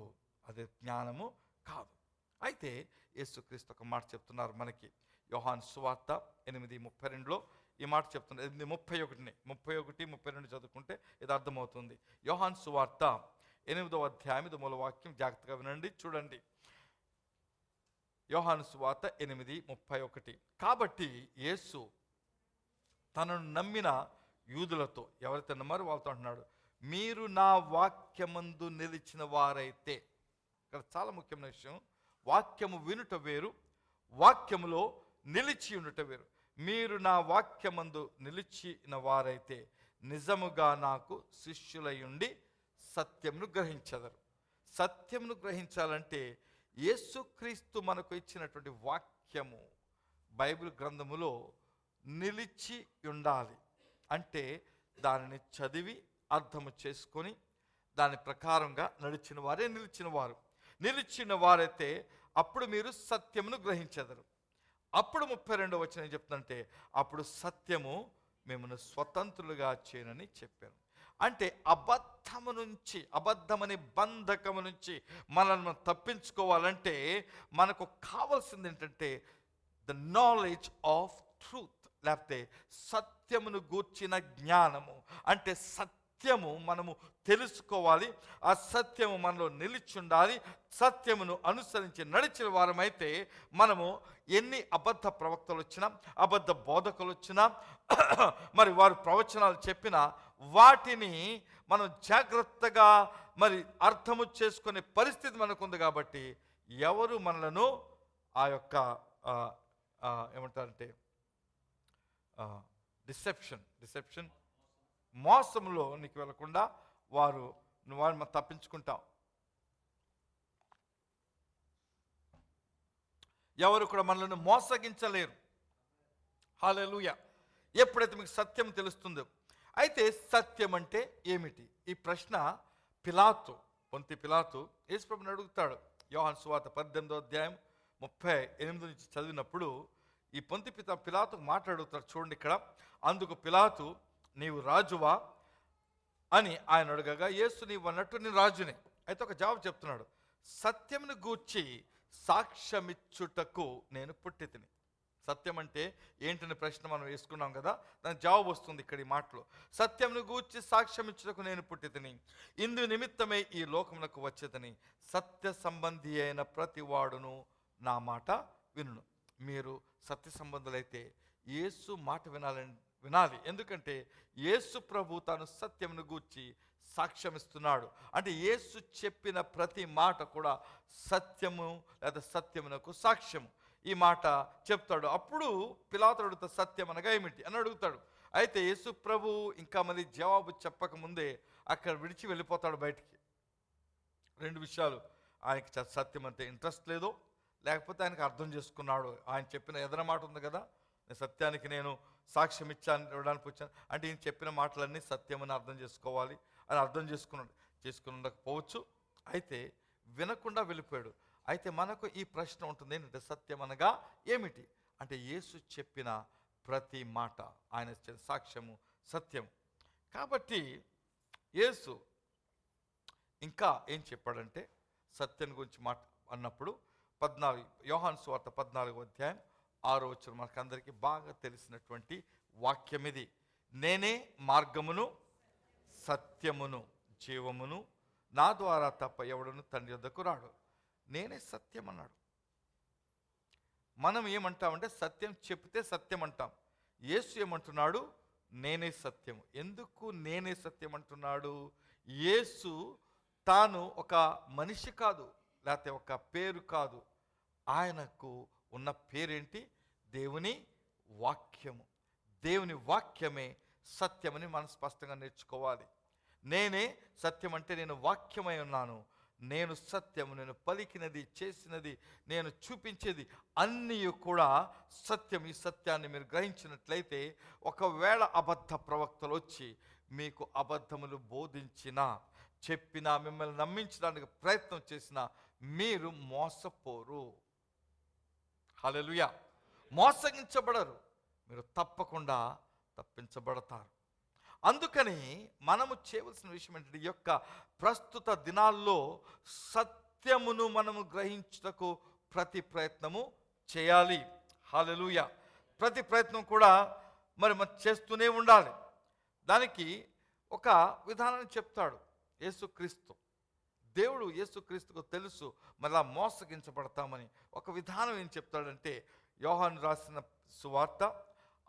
అదే జ్ఞానము కాదు. అయితే యేసుక్రీస్తు ఒక మాట చెప్తున్నారు మనకి. యోహాను సువార్త 8:32లో ఈ మాట చెప్తున్నారు. 31:32 చదువుకుంటే ఇది అర్థమవుతుంది. యోహాను సువార్త 8వ అధ్యాయం 3వ వాక్యం జాగ్రత్తగా వినండి, చూడండి. యోహాను సువార్త 8:31. కాబట్టి యేసు తనను నమ్మిన యూదులతో, ఎవరైతే నమ్మారో వాళ్ళతో అంటున్నాడు, మీరు నా వాక్యమందు నిలిచిన వారైతే. ఇక్కడ చాలా ముఖ్యమైన విషయం. వాక్యము వినుట వేరు, వాక్యములో నిలిచి ఉండుట వేరు. మీరు నా వాక్యమందు నిలిచిన వారైతే నిజముగా నాకు శిష్యులయుండి సత్యమును గ్రహించెదరు. సత్యమును గ్రహించాలంటే యేసుక్రీస్తు మనకు ఇచ్చినటువంటి వాక్యము బైబిల్ గ్రంథములో నిలిచి ఉండాలి. అంటే దానిని చదివి అర్థము చేసుకొని దాని ప్రకారంగా నడిచిన వారే నిలిచిన వారు. నిలిచిన వారైతే అప్పుడు మీరు సత్యమును గ్రహించెదరు. అప్పుడు 32వ వచనం ఏం చెప్తుందంటే అప్పుడు సత్యము మిమ్మల్ని స్వతంత్రులుగా చేయనని చెప్పాను. అంటే అబద్ధము నుంచి, అబద్ధమనే బంధకము నుంచి మనల్ని తప్పించుకోవాలంటే మనకు కావాల్సింది ఏంటంటే ద నాలెడ్జ్ ఆఫ్ ట్రూత్, లేకపోతే సత్యమును గూర్చిన జ్ఞానము. అంటే సత్యము మనము తెలుసుకోవాలి, ఆ సత్యము మనలో నిలిచి ఉండాలి. సత్యమును అనుసరించి నడిచిన వారమైతే మనము ఎన్ని అబద్ధ ప్రవక్తలు వచ్చినా, అబద్ధ బోధకులు వచ్చినా, మరి వారు ప్రవచనాలు చెప్పినా వాటిని మనం జాగ్రత్తగా మరి అర్థము చేసుకునే పరిస్థితి మనకుంది. కాబట్టి ఎవరు మనలను ఆ యొక్క ఏమంటారంటే డిసెప్షన్ మోసంలో నీకు వెళ్ళకుండా వారిని మనం తప్పించుకుంటాం. ఎవరు కూడా మనల్ని మోసగించలేరు. హల్లెలూయా. ఎప్పుడైతే మీకు సత్యం తెలుస్తుందో. అయితే సత్యం అంటే ఏమిటి? ఈ ప్రశ్న పొంతి పిలాతు యేసుప్రభుని అడుగుతాడు. యోహాను సువార్త 18వ అధ్యాయం 38 నుంచి చదివినప్పుడు ఈ పొంతి పిలాతు మాట్లాడుతాడు. చూడండి ఇక్కడ. అందుకు పిలాతు నీవు రాజువా అని ఆయన అడగగా యేసు నీవు అన్నట్టు నేను రాజునే. అయితే ఒక జవాబు చెప్తున్నాడు. సత్యమును గూర్చి సాక్ష్యమిచ్చుటకు నేను పుట్టితిని. సత్యం అంటే ఏంటనే ప్రశ్న మనం వేసుకున్నాం కదా, దానికి జవాబు వస్తుంది ఇక్కడ ఈ మాటలో. సత్యమును గూర్చి సాక్ష్యమిచ్చుటకు నేను పుట్టితిని, ఇందు నిమిత్తమే ఈ లోకమునకు వచ్చేదని, సత్య సంబంధి అయిన ప్రతి వాడును నా మాట వినును. మీరు సత్య సంబంధులైతే యేసు మాట వినాలి. ఎందుకంటే యేసు ప్రభు తాను సత్యమును గూర్చి సాక్ష్యమిస్తున్నాడు. అంటే యేసు చెప్పిన ప్రతి మాట కూడా సత్యము లేదా సత్యమునకు సాక్ష్యము. ఈ మాట చెప్తాడు. అప్పుడు పిలాతు అడుగుతా సత్యం అనగా ఏమిటి అని అడుగుతాడు. అయితే యేసు ప్రభు ఇంకా మళ్ళీ జవాబు చెప్పకముందే అక్కడ విడిచి వెళ్ళిపోతాడు బయటికి. 2 విషయాలు. ఆయనకి సత్యం అంటే ఇంట్రెస్ట్ లేదో, లేకపోతే ఆయనకు అర్థం చేసుకున్నాడు. ఆయన చెప్పిన ఎదన మాట ఉంది కదా, సత్యానికి నేను సాక్ష్యం ఇవ్వడానికి వచ్చాను అంటే ఈయన చెప్పిన మాటలన్నీ సత్యమని అర్థం చేసుకోవాలి అని అర్థం చేసుకుని ఉండకపోవచ్చు. అయితే వినకుండా వెళ్ళిపోయాడు. అయితే మనకు ఈ ప్రశ్న ఉంటుంది ఏంటంటే సత్యం అనగా ఏమిటి అంటే యేసు చెప్పిన ప్రతి మాట, ఆయన సాక్ష్యము సత్యం. కాబట్టి యేసు ఇంకా ఏం చెప్పాడంటే సత్యం గురించి మాట అన్నప్పుడు 14 యోహాను సువార్త 14వ అధ్యాయం 6వ వచనం మనకందరికీ బాగా తెలిసినటువంటి వాక్యం ఇది. నేనే మార్గమును, సత్యమును, జీవమును, నా ద్వారా తప్ప ఎవడును తండ్రి యొద్దకు రాడు. నేనే సత్యం అన్నాడు. మనం ఏమంటామంటే సత్యం చెప్తే సత్యం అంటాం. యేసు ఏమంటున్నాడు? నేనే సత్యం. ఎందుకు నేనే సత్యం అంటున్నాడు? యేసు తాను ఒక మనిషి కాదు, లేకపోతే ఒక పేరు కాదు. ఆయనకు ఉన్న పేరేంటి? దేవుని వాక్యము. దేవుని వాక్యమే సత్యమని మనం స్పష్టంగా నేర్చుకోవాలి. నేనే సత్యం అంటే నేను వాక్యమై ఉన్నాను, నేను సత్యము, నేను పలికినది, చేసినది, నేను చూపించేది అన్నీ కూడా సత్యం. ఈ సత్యాన్ని మీరు గ్రహించినట్లయితే, ఒకవేళ అబద్ధ ప్రవక్తలు వచ్చి మీకు అబద్ధములు బోధించినా, చెప్పినా, మిమ్మల్ని నమ్మించడానికి ప్రయత్నం చేసినా మీరు మోసపోరు. హల్లెలూయా. మోసగించబడరు, మీరు తప్పకుండా తప్పించబడతారు. అందుకని మనము చేయవలసిన విషయం ఏంటంటే, ఈ యొక్క ప్రస్తుత దినాల్లో సత్యమును మనము గ్రహించుటకు ప్రతి ప్రయత్నము చేయాలి. హల్లెలూయా. ప్రతి ప్రయత్నం కూడా మనం చేస్తూనే ఉండాలి. దానికి ఒక విధానాన్ని చెప్తాడు యేసుక్రీస్తు. దేవుడు యేసుక్రీస్తుకు తెలుసు మళ్ళా మోసగించబడతామని. ఒక విధానం ఏం చెప్తాడంటే, యోహాను రాసిన సువార్త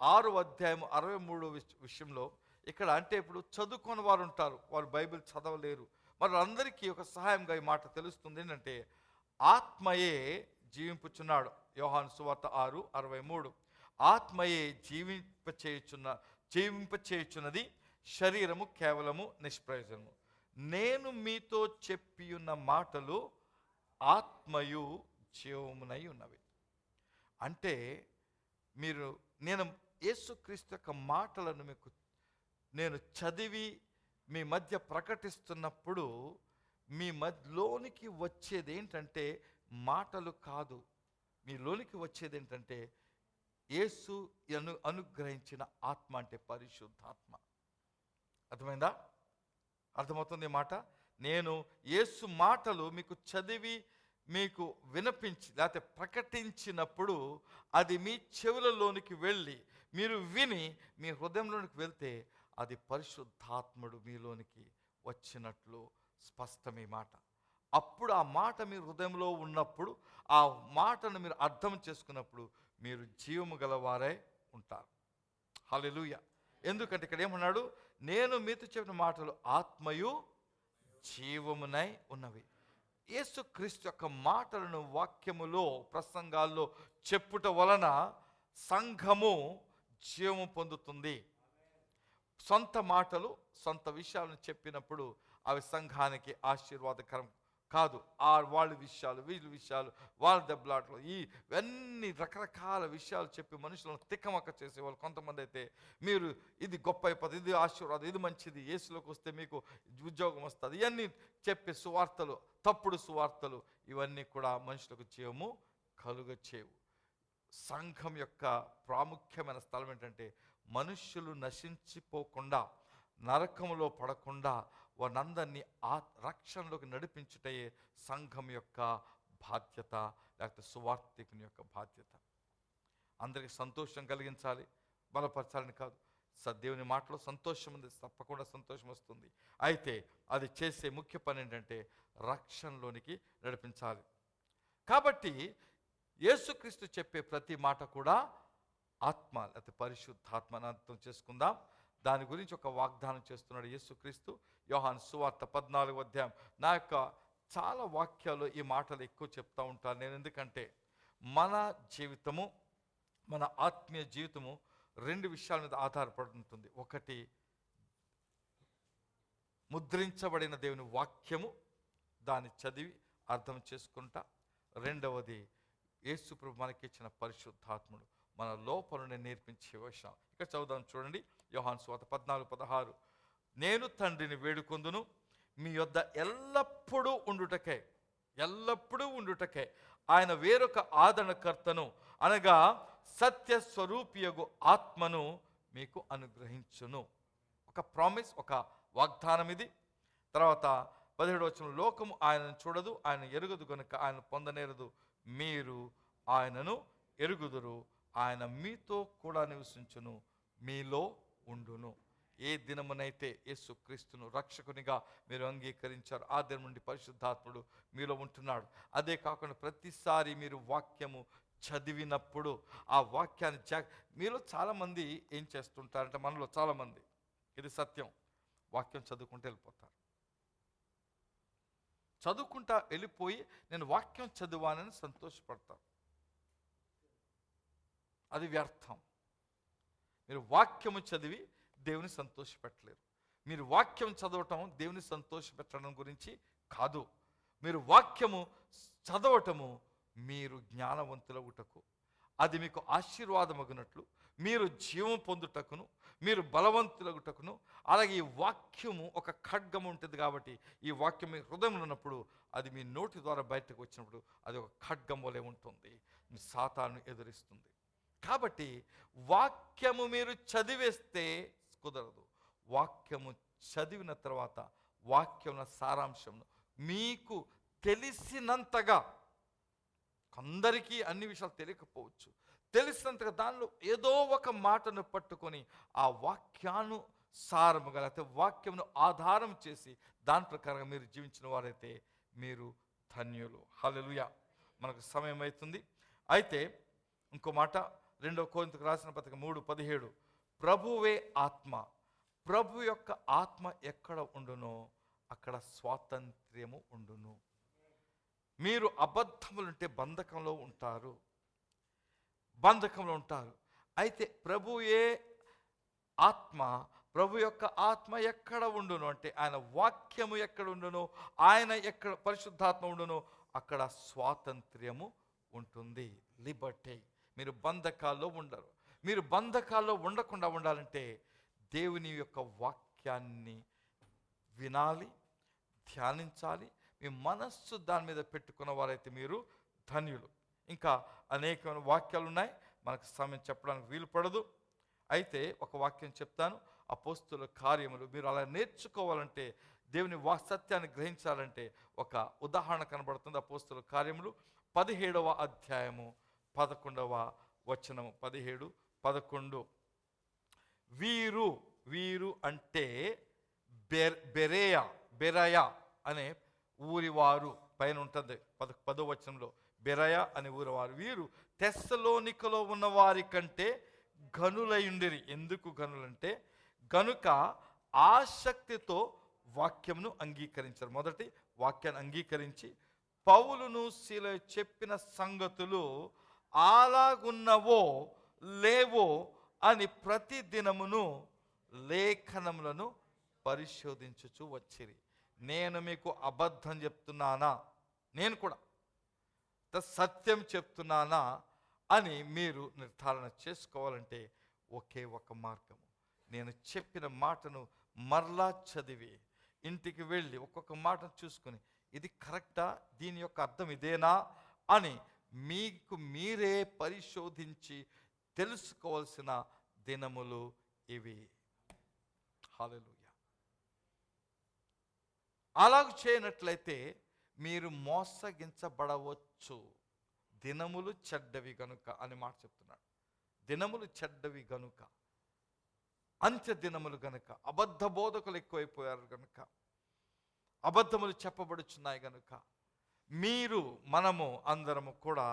6వ అధ్యాయం 63వ విషయంలో, ఇక్కడ అంటే ఇప్పుడు చదువుకొని వారు ఉంటారు, వారు బైబిల్ చదవలేరు, మరి అందరికీ ఒక సహాయంగా ఈ మాట తెలుస్తుంది. ఏంటంటే, ఆత్మయే జీవింపుచున్నాడు. యోహాను సువార్త 6:63. ఆత్మయే జీవింపచేయుచున్నది, శరీరము కేవలము నిష్ప్రయోజనము. నేను మీతో చెప్పియున్న మాటలు ఆత్మయు జీవమునై ఉన్నవి. అంటే నేను యేసుక్రీస్తు యొక్క మాటలను మీకు నేను చదివి మీ మధ్య ప్రకటిస్తున్నప్పుడు మీ మధ్యలోనికి వచ్చేది ఏంటంటే మాటలు కాదు, మీలోనికి వచ్చేది ఏంటంటే యేసు అనుగ్రహించిన ఆత్మ, అంటే పరిశుద్ధాత్మ. అర్థమైందా? అర్థమవుతుంది ఈ మాట? నేను యేసు మాటలు మీకు చదివి మీకు వినిపించి లేకపోతే ప్రకటించినప్పుడు అది మీ చెవులలోనికి వెళ్ళి మీరు విని మీ హృదయంలోనికి వెళ్తే అది పరిశుద్ధాత్ముడు మీలోనికి వచ్చినట్లు స్పష్టమే మాట. అప్పుడు ఆ మాట మీ హృదయంలో ఉన్నప్పుడు, ఆ మాటను మీరు అర్థం చేసుకున్నప్పుడు మీరు జీవము గలవారై ఉంటారు. హల్లెలూయా. ఎందుకంటే ఇక్కడ ఏమన్నాడు? నేను మీతో చెప్పిన మాటలు ఆత్మయు జీవమునై ఉన్నవి. యేసుక్రీస్తు యొక్క మాటలను వాక్యములో, ప్రసంగాల్లో చెప్పుట వలన సంఘము జీవము పొందుతుంది. సొంత మాటలు, సొంత విషయాలను చెప్పినప్పుడు అవి సంఘానికి ఆశీర్వాదకరం కాదు. వాళ్ళ విషయాలు, వీళ్ళ విషయాలు, వాళ్ళ దెబ్బలాటలు, ఇవన్నీ రకరకాల విషయాలు చెప్పి మనుషులను తిక్కమక్క చేసేవాళ్ళు కొంతమంది. అయితే మీరు ఇది గొప్ప అయిపోతుంది, ఇది ఆశీర్వాదం, ఇది మంచిది, యేసులోకి వస్తే మీకు ఉద్యోగం వస్తుంది, ఇవన్నీ చెప్పే సువార్తలు, తప్పుడు సువార్తలు, ఇవన్నీ కూడా మనుషులకు జీవము కలుగచేవు. సంఘం యొక్క ప్రాముఖ్యమైన స్థలం ఏంటంటే, మనుష్యులు నశించిపోకుండా, నరకములో పడకుండా వారందరినీ రక్షణలోకి నడిపించుటే సంఘం యొక్క బాధ్యత, లేకపోతే సువార్థికుని యొక్క బాధ్యత. అందరికీ సంతోషం కలిగించాలి, బలపరచాలని కాదు. దేవుని మాటలో సంతోషం ఉంది, తప్పకుండా సంతోషం వస్తుంది. అయితే అది చేసే ముఖ్య పని ఏంటంటే రక్షణలోనికి నడిపించాలి. కాబట్టి యేసుక్రీస్తు చెప్పే ప్రతి మాట కూడా ఆత్మ, లేకపోతే పరిశుద్ధాత్మని అర్థం చేసుకుందాం. దాని గురించి ఒక వాగ్దానం చేస్తున్నాడు యేసుక్రీస్తు. యోహాను సువార్త 14వ అధ్యాయం. నా యొక్క చాలా వాక్యాలు ఈ మాటలు ఎక్కువ చెప్తూ ఉంటాను నేను. ఎందుకంటే మన జీవితము, మన ఆత్మీయ జీవితము 2 విషయాల మీద ఆధారపడి ఉంటుంది. ఒకటి ముద్రించబడిన దేవుని వాక్యము, దాన్ని చదివి అర్థం చేసుకుంటా. రెండవది యేసు ప్రభు మనకిచ్చిన పరిశుద్ధాత్ముడు మన లోపలనే నేర్పించే విషయం. ఇక్కడ చదువుదాం చూడండి, యోహాను సువార్త 14:16. నేను తండ్రిని వేడుకొందును, మీ యొద్ద ఎల్లప్పుడూ ఉండుటకై ఆయన వేరొక ఆదరణకర్తను, అనగా సత్య స్వరూపియగు ఆత్మను మీకు అనుగ్రహించును. ఒక ప్రామిస్, ఒక వాగ్దానం ఇది. తర్వాత 17వ వచనం, లోకము ఆయనను చూడదు, ఆయన ఎరుగదు గనుక ఆయన పొందనేరదు, మీరు ఆయనను ఎరుగుదురు, ఆయన మీతో కూడా నివసించును, మీలో ఉండును. ఏ దినమునైతే యేసుక్రీస్తును రక్షకునిగా మీరు అంగీకరించారు, ఆ దినం నుండి పరిశుద్ధాత్ముడు మీలో ఉంటున్నాడు. అదే కాకుండా ప్రతిసారి మీరు వాక్యము చదివినప్పుడు ఆ వాక్యాన్ని మీలో చాలామంది ఏం చేస్తుంటారంటే, మనలో చాలామంది, ఇది సత్యం, వాక్యం చదువుకుంటూ వెళ్ళిపోతారు. చదువుకుంటా వెళ్ళిపోయి నేను వాక్యం చదివానని సంతోషపడతారు. అది వ్యర్థం. మీరు వాక్యము చదివి దేవుని సంతోషపెట్టలేరు. మీరు వాక్యం చదవటం దేవుని సంతోషపెట్టడం గురించి కాదు. మీరు వాక్యము చదవటము మీరు జ్ఞానవంతులగుటకు, అది మీకు ఆశీర్వాదమగునట్లు, మీరు జీవం పొందుటకును, మీరు బలవంతులగుటకును. అలాగే ఈ వాక్యము ఒక ఖడ్గం ఉంటుంది కాబట్టి, ఈ వాక్యం మీ హృదయంలో ఉన్నప్పుడు అది మీ నోటి ద్వారా బయటకు వచ్చినప్పుడు అది ఒక ఖడ్గం వలె ఉంటుంది, మీ సాతాను ఎదురిస్తుంది. కాబట్టి వాక్యము మీరు చదివేస్తే కుదరదు. వాక్యము చదివిన తర్వాత వాక్యం సారాంశం మీకు తెలిసినంతగా, అందరికీ అన్ని విషయాలు తెలియకపోవచ్చు, తెలిసినంతగా దానిలో ఏదో ఒక మాటను పట్టుకొని ఆ వాక్యానుసారముగా, లేకపోతే వాక్యమును ఆధారం చేసి దాని ప్రకారంగా మీరు జీవించిన వారైతే మీరు ధన్యులు. హల్లెలూయా. మనకు సమయం అవుతుంది. అయితే ఇంకో మాట, 2 కొరింథీయులకు రాసిన పత్రిక 3:17, ప్రభువే ఆత్మ, ప్రభు యొక్క ఆత్మ ఎక్కడ ఉండునో అక్కడ స్వాతంత్ర్యము ఉండును. మీరు అబద్ధములుంటే బంధకంలో ఉంటారు, బంధకంలో ఉంటారు. అయితే ప్రభువే ఆత్మ, ప్రభు యొక్క ఆత్మ ఎక్కడ ఉండును అంటే ఆయన వాక్యము ఎక్కడ ఉండునో, ఆయన ఎక్కడ పరిశుద్ధాత్మ ఉండునో అక్కడ స్వాతంత్ర్యము ఉంటుంది, లిబర్టీ. మీరు బంధకాల్లో ఉండరు. మీరు బంధకాల్లో ఉండకుండా ఉండాలంటే దేవుని యొక్క వాక్యాన్ని వినాలి, ధ్యానించాలి. మీ మనస్సు దాని మీద పెట్టుకున్న వారైతే మీరు ధన్యులు. ఇంకా అనేకమైన వాక్యాలు ఉన్నాయి, మనకు సమయం చెప్పడానికి వీలు పడదు. అయితే ఒక వాక్యం చెప్తాను, అపోస్తుల కార్యములు. మీరు అలా నేర్చుకోవాలంటే, దేవుని సత్యాన్ని గ్రహించాలంటే ఒక ఉదాహరణ కనబడుతుంది. అపోస్తుల కార్యములు 17వ అధ్యాయము 11వ వచనము. 17:11. వీరు అంటే బెరయ అనే ఊరివారు, పైన ఉంటుంది 10వ వచనంలో, బెరయ అనే ఊరివారు. వీరు తెస్సలోనికలో ఉన్న వారి కంటే గనులయుండిరి. ఎందుకు గనులంటే, గనుక ఆసక్తితో వాక్యమును అంగీకరించారు. మొదటి వాక్యాన్ని అంగీకరించి పౌలును శీల చెప్పిన సంగతులు అలాగున్నవో లేవో అని ప్రతి దినమును లేఖనములను పరిశోధించుచు వచ్చిరి. నేను మీకు అబద్ధం చెప్తున్నానా, నేను కూడా సత్యం చెప్తున్నానా అని మీరు నిర్ధారణ చేసుకోవాలంటే ఒకే ఒక మార్గము, నేను చెప్పిన మాటను మరలా చదివి ఇంటికి వెళ్ళి ఒక్కొక్క మాటను చూసుకొని, ఇది కరెక్టా, దీని యొక్క అర్థం ఇదేనా అని మీకు మీరే పరిశోధించి తెలుసుకోవాల్సిన దినములు ఇవి. హల్లెలూయా. అలాగ చేయనట్లయితే మీరు మోసగించబడవచ్చు. దినములు చెడ్డవి గనుక అని మాట చెప్తున్నాడు. దినములు చెడ్డవి గనుక, అంత్య దినములు గనుక, అబద్ధ బోధకులు ఎక్కువైపోయారు గనుక, అబద్ధములు చెప్పబడుచున్నాయి గనుక, మనము అందరము కూడా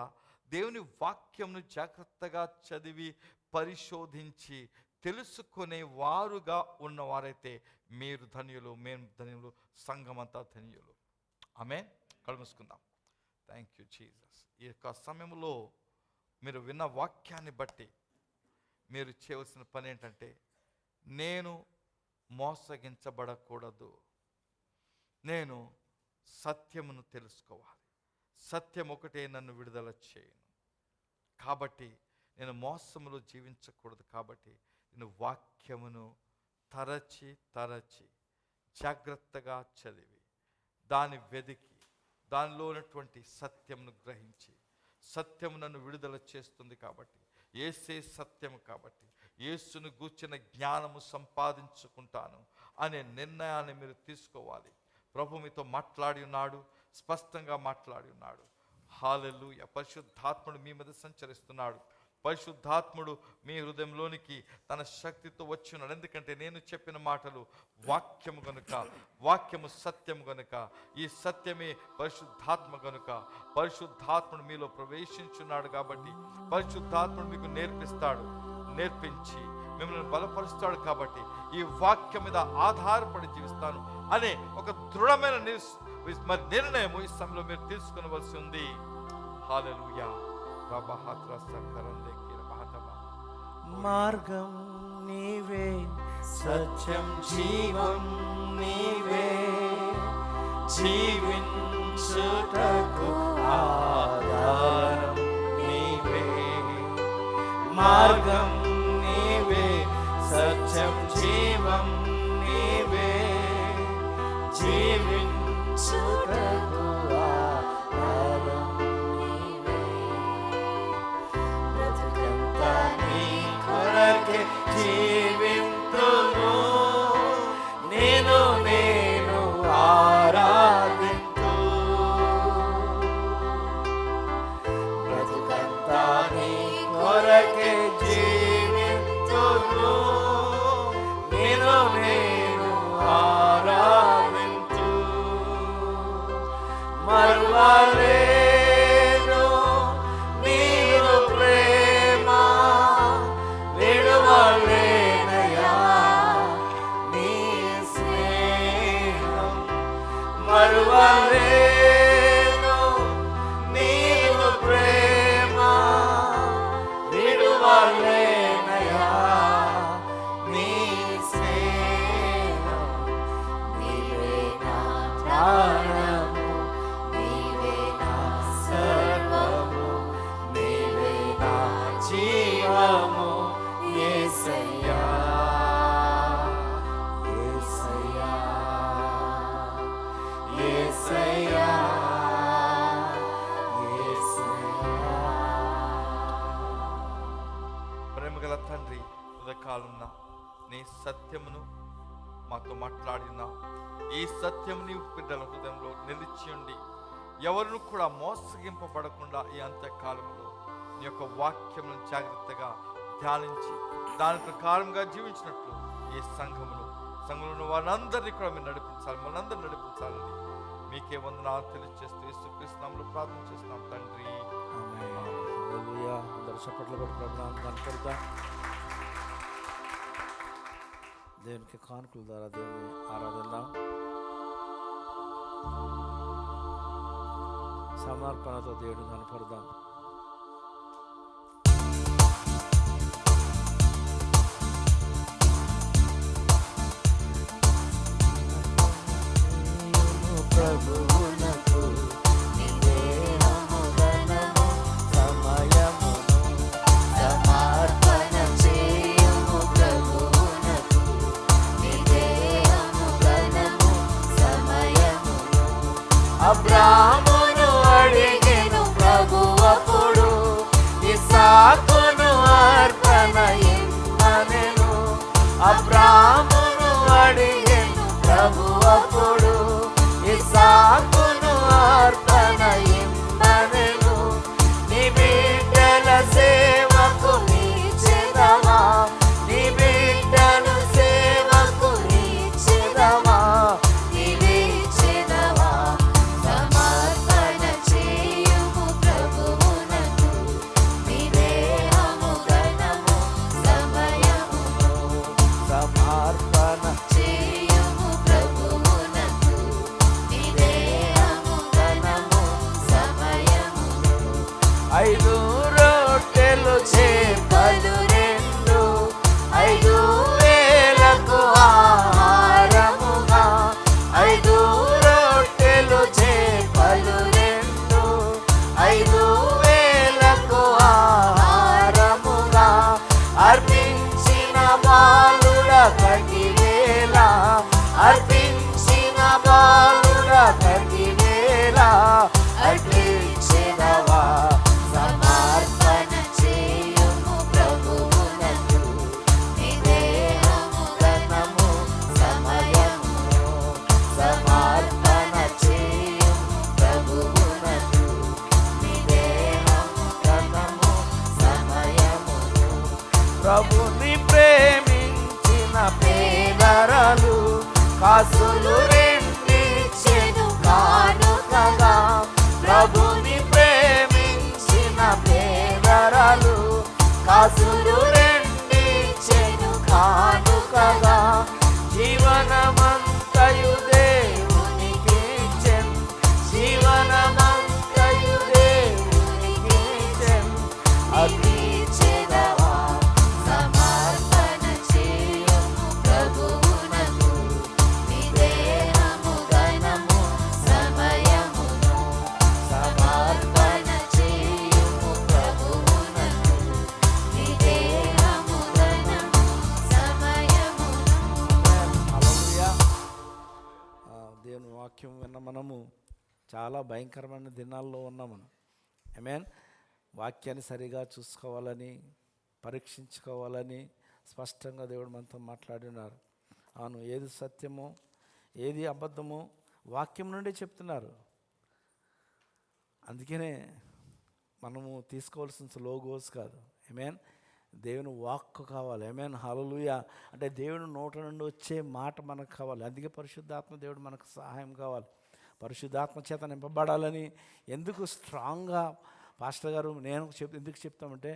దేవుని వాక్యంను జాగ్రత్తగా చదివి పరిశోధించి తెలుసుకునే వారుగా ఉన్నవారైతే మీరు ధన్యులు, మేము ధన్యులు, సంఘమంతా ధన్యులు. ఆమేన్. కళ్ళు మూసుకుందాం. Thank you Jesus. ఈ యొక్క సమయంలో మీరు విన్న వాక్యాన్ని బట్టి మీరు చేయవలసిన పని ఏంటంటే, నేను మోసగించబడకూడదు, నేను సత్యమును తెలుసుకోవాలి, సత్యం ఒకటే నన్ను విడుదల చేయను. కాబట్టి నేను మోసములో జీవించకూడదు. కాబట్టి నేను వాక్యమును తరచి జాగ్రత్తగా చదివి దాన్ని వెదికి దానిలో ఉన్నటువంటి సత్యమును గ్రహించి, సత్యము నన్ను విడుదల చేస్తుంది కాబట్టి, యేసే సత్యము కాబట్టి యేసును గూర్చిన జ్ఞానము సంపాదించుకుంటాను అనే నిర్ణయాన్ని మీరు తీసుకోవాలి. ప్రభు మీతో మాట్లాడి ఉన్నాడు, స్పష్టంగా మాట్లాడి ఉన్నాడు. హల్లెలూయా. పరిశుద్ధాత్ముడు మీ మీద సంచరిస్తున్నాడు. పరిశుద్ధాత్ముడు మీ హృదయంలోనికి తన శక్తితో వచ్చి ఉన్నాడు. ఎందుకంటే నేను చెప్పిన మాటలు వాక్యము గనుక, వాక్యము సత్యము గనుక, ఈ సత్యమే పరిశుద్ధాత్మ గనుక పరిశుద్ధాత్ముడు మీలో ప్రవేశించున్నాడు. కాబట్టి పరిశుద్ధాత్ముడు మీకు నేర్పించి మిమ్మల్ని బలపరుస్తాడు. కాబట్టి ఈ వాక్యం మీద ఆధారపడి జీవిస్తాను అనే ఒక దృఢమైన నిర్ణయం ఈ సమయంలో మీరు తీసుకునవలసి ఉంది. హల్లెలూయా. మార్గం నీవే, సత్యం జీవం నీవే, జీవించుటకు ఆధారం నీవే. మార్గం నీవే, సత్యం జీవం నీవే, జీవించుటకు ఆధారం నీవే. బ్రతుకంతా నీ కొరకే జీవింతును, నేను ఆరాధింతు. బ్రతుకంతా నీ కొరకే జీవింతును, నేను ఆరాధింతు. మరువలేను నీరు ప్రేమ, విడువలేనయా నీ స్నేహం. మరువలేను నీరు ప్రేమ, విడువలేనయా నీ స్నేహం. నీవే నా ప్రాణము, నీవే నా సర్వము, నీవే నా జీవము. యేసయ్యా, యేసయ్యా, యేసయ్యా, యేసయ్యా. ప్రేమగల తండ్రి, ఉదయకాలున్న నీ సత్యమును మాతో మాట్లాడినా ఈ సత్యం నీ బిడ్డల హృదయంలో నిలిచి ఉండి ఎవరిని కూడా మోసగింపబడకుండా ఈ అంత్యకాలంలో నీ యొక్క వాక్యమును జాగ్రత్తగా ధ్యానించి దాని ప్రకారంగా జీవించినట్లు ఈ సంఘంలో వారందరినీ కూడా మీరు నడిపించాలి, మనందరూ నడిపించాలని మీకే వందనాలు తెలియజేస్తూ యేసుక్రీస్తు నామములో ప్రార్థన చేస్తున్నాం తండ్రి. హల్లెలూయా. అందరూ చప్పట్లు కొట్టి ప్రభువుని కనపడతాం. దేవునికి కానుకల ద్వారా దేవుని ఆరాధిద్దాం. సమర్పణతో దేవుడిని కనపడదాం. ప్రభువునకు నివేదనము సమయమును సమర్పణ చేయుము. ప్రభువునకు నివేదనము సమయమును. అబ్రాహామును అడిగెను ప్రభువప్పుడు, ఇస్సాకును అర్పణ ఇమ్మనెను. అబ్రాహామును అడిగెను ప్రభువప్పుడు, ఇస్సాకును అర్పణ ఇమ్మనెను. నీ బిడ్డల సేవకు నీచెదవా, నీ బిడ్డల సేవకు నీచెదవా, నీచెదవా. సమర్పణ చేయుము ప్రభువునకు నివేదనము సమయమును. సమర్పణ చేయుము ప్రభువునకు నివేదనము సమయమును. 5 రొట్టెలు చేపలు 2, 5,000కు ఆహారముగా. 5 రొట్టెలు చేపలు 2, 5,000కు ఆహారముగా. అర్పించిన బాలుడ కటివేళ, అర్పించిన బాలుడ కటివేళ, అర్పించినవా. సమర్పణ చేయుము ప్రభువు ప్రభుని ప్రేమించిన పేదరాలు కాసులు రెండిచ్చెను కానుకగా. ప్రభుని ప్రేమించిన పేదరాలు కాసులు రెండిచ్చెను కానుకగా. జీవనమంతయు దేవునికి ఇచ్చెను, జీవనమంతయు దేవునికి ఇచ్చెను. అర్పించెదవా సమర్పణ చేయుము ప్రభువునకు, నీ దేహము ఘనము సమయమును. సమర్పణ చేయుము ప్రభువునకు, నీ దేహము ఘనము సమయమును. హల్లెలూయా. దేవుని వాక్యం విన్న మనము చాలా భయంకరమైన దినాల్లో ఉన్నాం మనం. ఆమేన్. వాక్యాన్ని సరిగా చూసుకోవాలని, పరీక్షించుకోవాలని స్పష్టంగా దేవుడు మనతో మాట్లాడినారు. అవును, ఏది సత్యమో ఏది అబద్ధమో వాక్యం నుండే చెప్తున్నారు. అందుకనే మనము తీసుకోవాల్సిన లోగోస్ కాదు, ఆమేన్, దేవుని వాక్కు కావాలి. ఆమేన్, హల్లెలూయా. అంటే దేవుని నోట నుండి వచ్చే మాట మనకు కావాలి. అందుకే పరిశుద్ధాత్మ దేవుడు మనకు సహాయం కావాలి. పరిశుద్ధాత్మ చేత నింపబడాలని ఎందుకు స్ట్రాంగ్గా పాస్టర్ గారు నేను ఎందుకు చెప్తామంటే,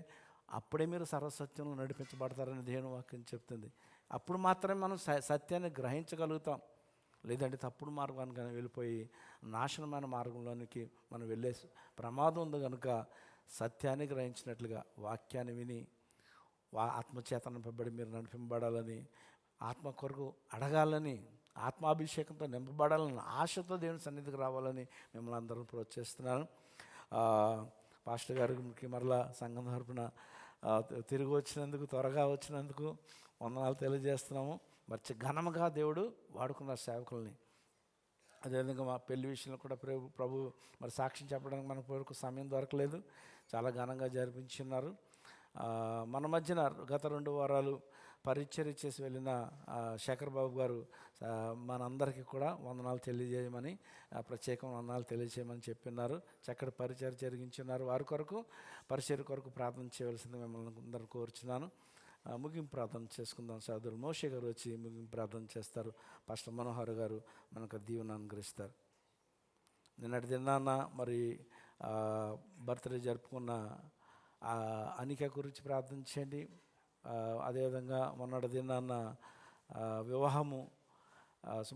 అప్పుడే మీరు సర్వసత్యంలో నడిపించబడతారని దేవుని వాక్యం చెప్తుంది. అప్పుడు మాత్రమే మనం సత్యాన్ని గ్రహించగలుగుతాం. లేదంటే తప్పుడు మార్గానికి వెళ్ళిపోయి నాశనమైన మార్గంలోనికి మనం వెళ్ళే ప్రమాదం ఉంది. కనుక సత్యాన్ని గ్రహించినట్లుగా వాక్యాన్ని విని ఆత్మచేత నింపబడి మీరు నడిపింపబడాలని, ఆత్మ కొరకు అడగాలని, ఆత్మాభిషేకంతో నింపబడాలని, ఆశతో దేవుని సన్నిధికి రావాలని మిమ్మల్ని అందరూ ప్రోత్సహిస్తున్నాను. పాస్టర్ గారికి మరలా సంఘం తరపున తిరిగి వచ్చినందుకు, త్వరగా వచ్చినందుకు వందనాలు తెలియజేస్తున్నాము. మరి ఘనముగా దేవుడు వాడుకున్నారు సేవకుల్ని. అదేవిధంగా మా పెళ్లి విషయంలో కూడా ప్రభు మరి సాక్ష్యం చెప్పడానికి మనకు వరకు సమయం దొరకలేదు, చాలా ఘనంగా జరిపించున్నారు. మన మధ్యన గత 2 వారాలు పరిచర్య చేసి వెళ్ళిన శేఖర్ బాబు గారు మనందరికీ కూడా వందనాలు తెలియజేయమని, ప్రత్యేకమైన వందనాలు తెలియజేయమని చెప్పినారు. చక్కటి పరిచర్య జరిగించున్నారు. వారి కొరకు పరిచర్య కొరకు ప్రార్థన చేయవలసింది మిమ్మల్ని అందరూ కోరుచున్నాను. ముగింపు ప్రార్థన చేసుకుందాం. సోదరుడు మోషే గారు వచ్చి ముగింపు ప్రార్థన చేస్తారు. పాస్టర్ మనోహర్ గారు మనకు దీవెన అనుగ్రహిస్తారు. నిన్నటి దినాన మరి బర్త్డే జరుపుకున్న అనిక గురించి ప్రార్థించండి. అదేవిధంగా మొన్నటి దినాన వివాహము,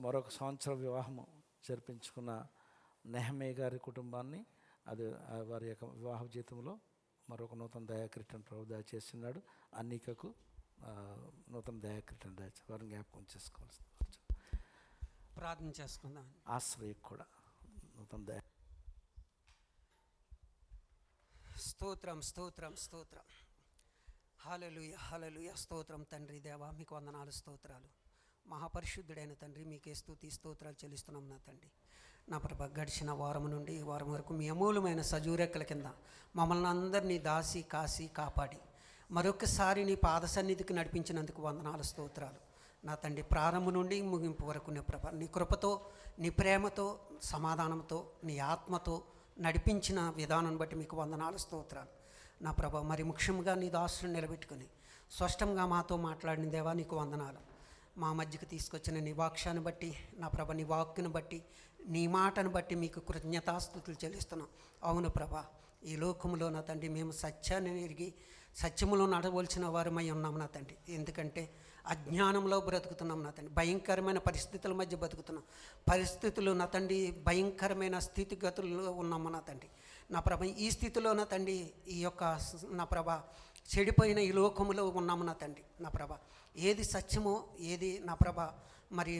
మరొక సంవత్సరం వివాహము జరిపించుకున్న నెహమయ్య గారి కుటుంబాన్ని, అది వారి యొక్క వివాహ జీవితంలో మరొక నూతన దయాకిరీటం ప్రభు దయచేస్తున్నాడు. అన్నికకు నూతన దయాకిరీటం దయచే వారిని జ్ఞాపకం చేసుకోవాల్సి ప్రార్థన చేసుకుందాం. ఆశ్రయ కూడా నూతన దయ. స్తోత్రం స్తోత్రం స్తోత్రం. హల్లెలూయా హల్లెలూయా. స్తోత్రం తండ్రి దేవా, మీకు వందనాలు స్తోత్రాలు. మహాపరిశుద్ధుడైన తండ్రి, మీకే స్తుతి స్తోత్రాలు చెల్లిస్తున్నాం నా తండ్రి. నా ప్రభ, గడిచిన వారం నుండి ఈ వారం వరకు మీ అమూలమైన సజూరెక్కల కింద మమ్మల్ని అందరినీ దాసి కాసి కాపాడి మరొకసారి నీ పాద సన్నిధికి నడిపించినందుకు వందనాలు స్తోత్రాలు నా తండ్రి. ప్రారంభం నుండి ముగింపు వరకు నీ ప్రభ, నీ కృపతో, నీ ప్రేమతో, సమాధానంతో, నీ ఆత్మతో నడిపించిన విధానం బట్టి మీకు వందనాలు స్తోత్రాలు నా ప్రభ. మరి ముఖ్యంగా నీ దాసుని నిలబెట్టుకుని స్పష్టంగా మాతో మాట్లాడిన దేవా నీకు వందనాలు. మా మధ్యకి తీసుకొచ్చిన నీ వాక్యాన్ని బట్టి నా ప్రభ, నీ వాక్యను బట్టి, నీ మాటను బట్టి మీకు కృతజ్ఞతాస్తుతులు చెల్లిస్తున్నాం. అవును ప్రభ, ఈ లోకంలో నా తండ్రి మేము సత్యాన్ని ఎరిగి సత్యములో నడవలసిన వారమై ఉన్నాం నా తండ్రి. ఎందుకంటే అజ్ఞానంలో బ్రతుకుతున్నాం నా తండ్రి. భయంకరమైన పరిస్థితుల మధ్య బతుకుతున్నాం. పరిస్థితులు నా తండ్రి భయంకరమైన స్థితిగతుల్లో ఉన్నాము నా తండ్రి. నా ప్రభ, ఈ స్థితిలో నా తండ్రి, ఈ యొక్క నా ప్రభ చెడిపోయిన ఈ లోకములో ఉన్నాము నా తండ్రి. నా ప్రభ, ఏది సత్యమో ఏది నా ప్రభ మరి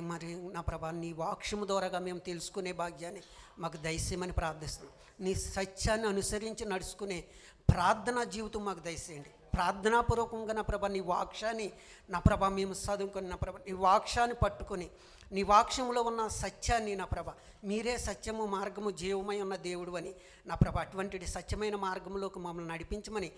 నా ప్రభ నీ వాక్యము ద్వారాగా మేము తెలుసుకునే భాగ్యాన్ని మాకు దయచేయమని ప్రార్థిస్తున్నాం. నీ సత్యాన్ని అనుసరించి నడుచుకునే ప్రార్థనా జీవితం మాకు దయచేయండి. ప్రార్థనాపూర్వకంగా నా ప్రభ నీ వాక్యాన్ని నా ప్రభ మేము చదువుకొని నా ప్రభ నీ వాక్యాన్ని పట్టుకొని నీ వాక్యంలో ఉన్న సత్యాన్ని నా ప్రభ, మీరే సత్యము మార్గము జీవమై ఉన్న దేవుడు అని నా ప్రభ, అటువంటి సత్యమైన మార్గంలోకి మమ్మల్ని నడిపించమని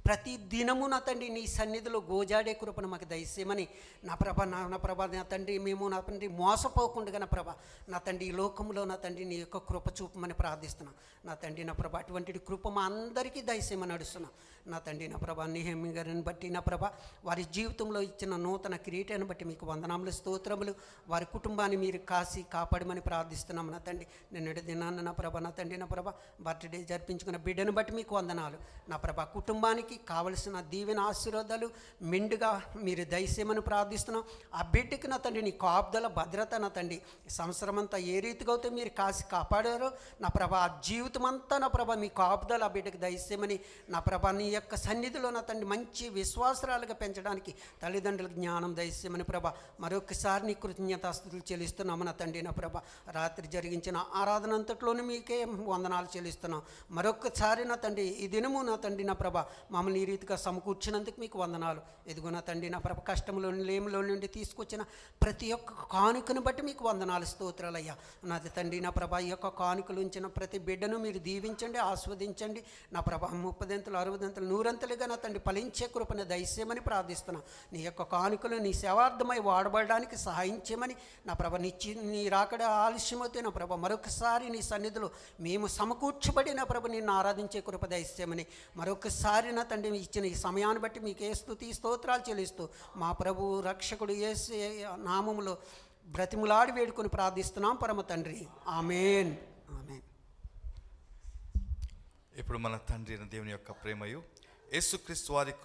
ప్రతి దినము నా తండ్రి నీ సన్నిధిలో గోజాడే కృపను మాకు దయచేయమని నా ప్రభ నా ప్రభ నా తండ్రి, మేము నా తండ్రి మోసపోకుండా నా ప్రభ నా తండ్రి ఈ లోకంలో నా తండ్రి నీ యొక్క కృప చూపమని ప్రార్థిస్తున్నాం నా తండ్రి. నా ప్రభ, అటువంటి కృప మా అందరికీ దయచేయమని నడుస్తున్నాం నా తండ్రి నా ప్రభా నెహెమ్యా గారిని బట్టి నా ప్రభా వారి జీవితంలో ఇచ్చిన నూతన కిరీటాన్ని బట్టి మీకు వందనాములు స్తోత్రములు. వారి కుటుంబాన్ని మీరు కాసి కాపాడమని ప్రార్థిస్తున్నాము నా తండ్రి. నిన్నటి దినాన్న నా ప్రభా నా తండ్రి నా ప్రభా బర్త్డే జరిపించుకున్న బిడ్డను బట్టి మీకు వందనాలు నా ప్రభా. కుటుంబానికి కావలసిన దీవెన ఆశీర్వాదాలు మెండుగా మీరు దయచేయమని ప్రార్థిస్తున్నాం. ఆ బిడ్డకి నా తండ్రి నీ కాపుదల భద్రత నా తండ్రి సంవత్సరం అంతా ఏ రీతిగా అయితే మీరు కాసి కాపాడారో నా ప్రభా ఆ జీవితం అంతా నా ప్రభా మీ కాపుదల ఆ బిడ్డకి దయచేయమని నా ప్రభా నీ యొక్క సన్నిధిలో నా తండ్రి మంచి విశ్వాసరాలుగా పెంచడానికి తల్లిదండ్రులకు జ్ఞానం దయచేయమని ప్రభా మరొకసారి నీ కృతజ్ఞతాస్తుతులు చెల్లిస్తున్నాము నా తండ్రి నా ప్రభా. రాత్రి జరిగించిన ఆరాధన అంతట్లోనే మీకే వందనాలు చెల్లిస్తున్నాం. మరొకసారి నా తండ్రి ఈ దినము నా తండ్రి నా ప్రభా మమ్మల్ని ఈ రీతిగా సమకూర్చినందుకు మీకు వందనాలు. ఎదుగు నా తండ్రి నా ప్రభ కష్టంలో లేములో నుండి తీసుకొచ్చిన ప్రతి ఒక్క కానుకను బట్టి మీకు వందనాలు స్తోత్రాలయ్యా. నా తండ్రి నా ప్రభా ఈ యొక్క కానుకలు ఉంచిన ప్రతి బిడ్డను మీరు దీవించండి ఆస్వాదించండి నా ప్రభా 30 60 100 నా తండ్రి ఫలించే కృపను దయచేయమని ప్రార్థిస్తున్నాం. నీ యొక్క కానుకలు నీ సేవార్థమై వాడబడడానికి సహాయం చేయమని నా ప్రభ నీ రాకడ ఆలస్యమవుతే నా ప్రభ మరొకసారి నీ సన్నిధిలో మేము సమకూర్చబడి నా ప్రభ నిన్ను ఆరాధించే కృప దయచేయమని మరొకసారి నా తండ్రి ఇచ్చిన ఈ సమయాన్ని బట్టి మీకే స్తుతి స్తోత్రాలు చెల్లిస్తూ మా ప్రభు రక్షకుడు యేసు నామములో బ్రతిములాడి వేడుకొని ప్రార్థిస్తున్నాం పరమ తండ్రి. ఆమేన్ ఆమేన్. ఇప్పుడు మన తండ్రి అయిన దేవుని యొక్క ప్రేమయు యేసుక్రీస్తు వారి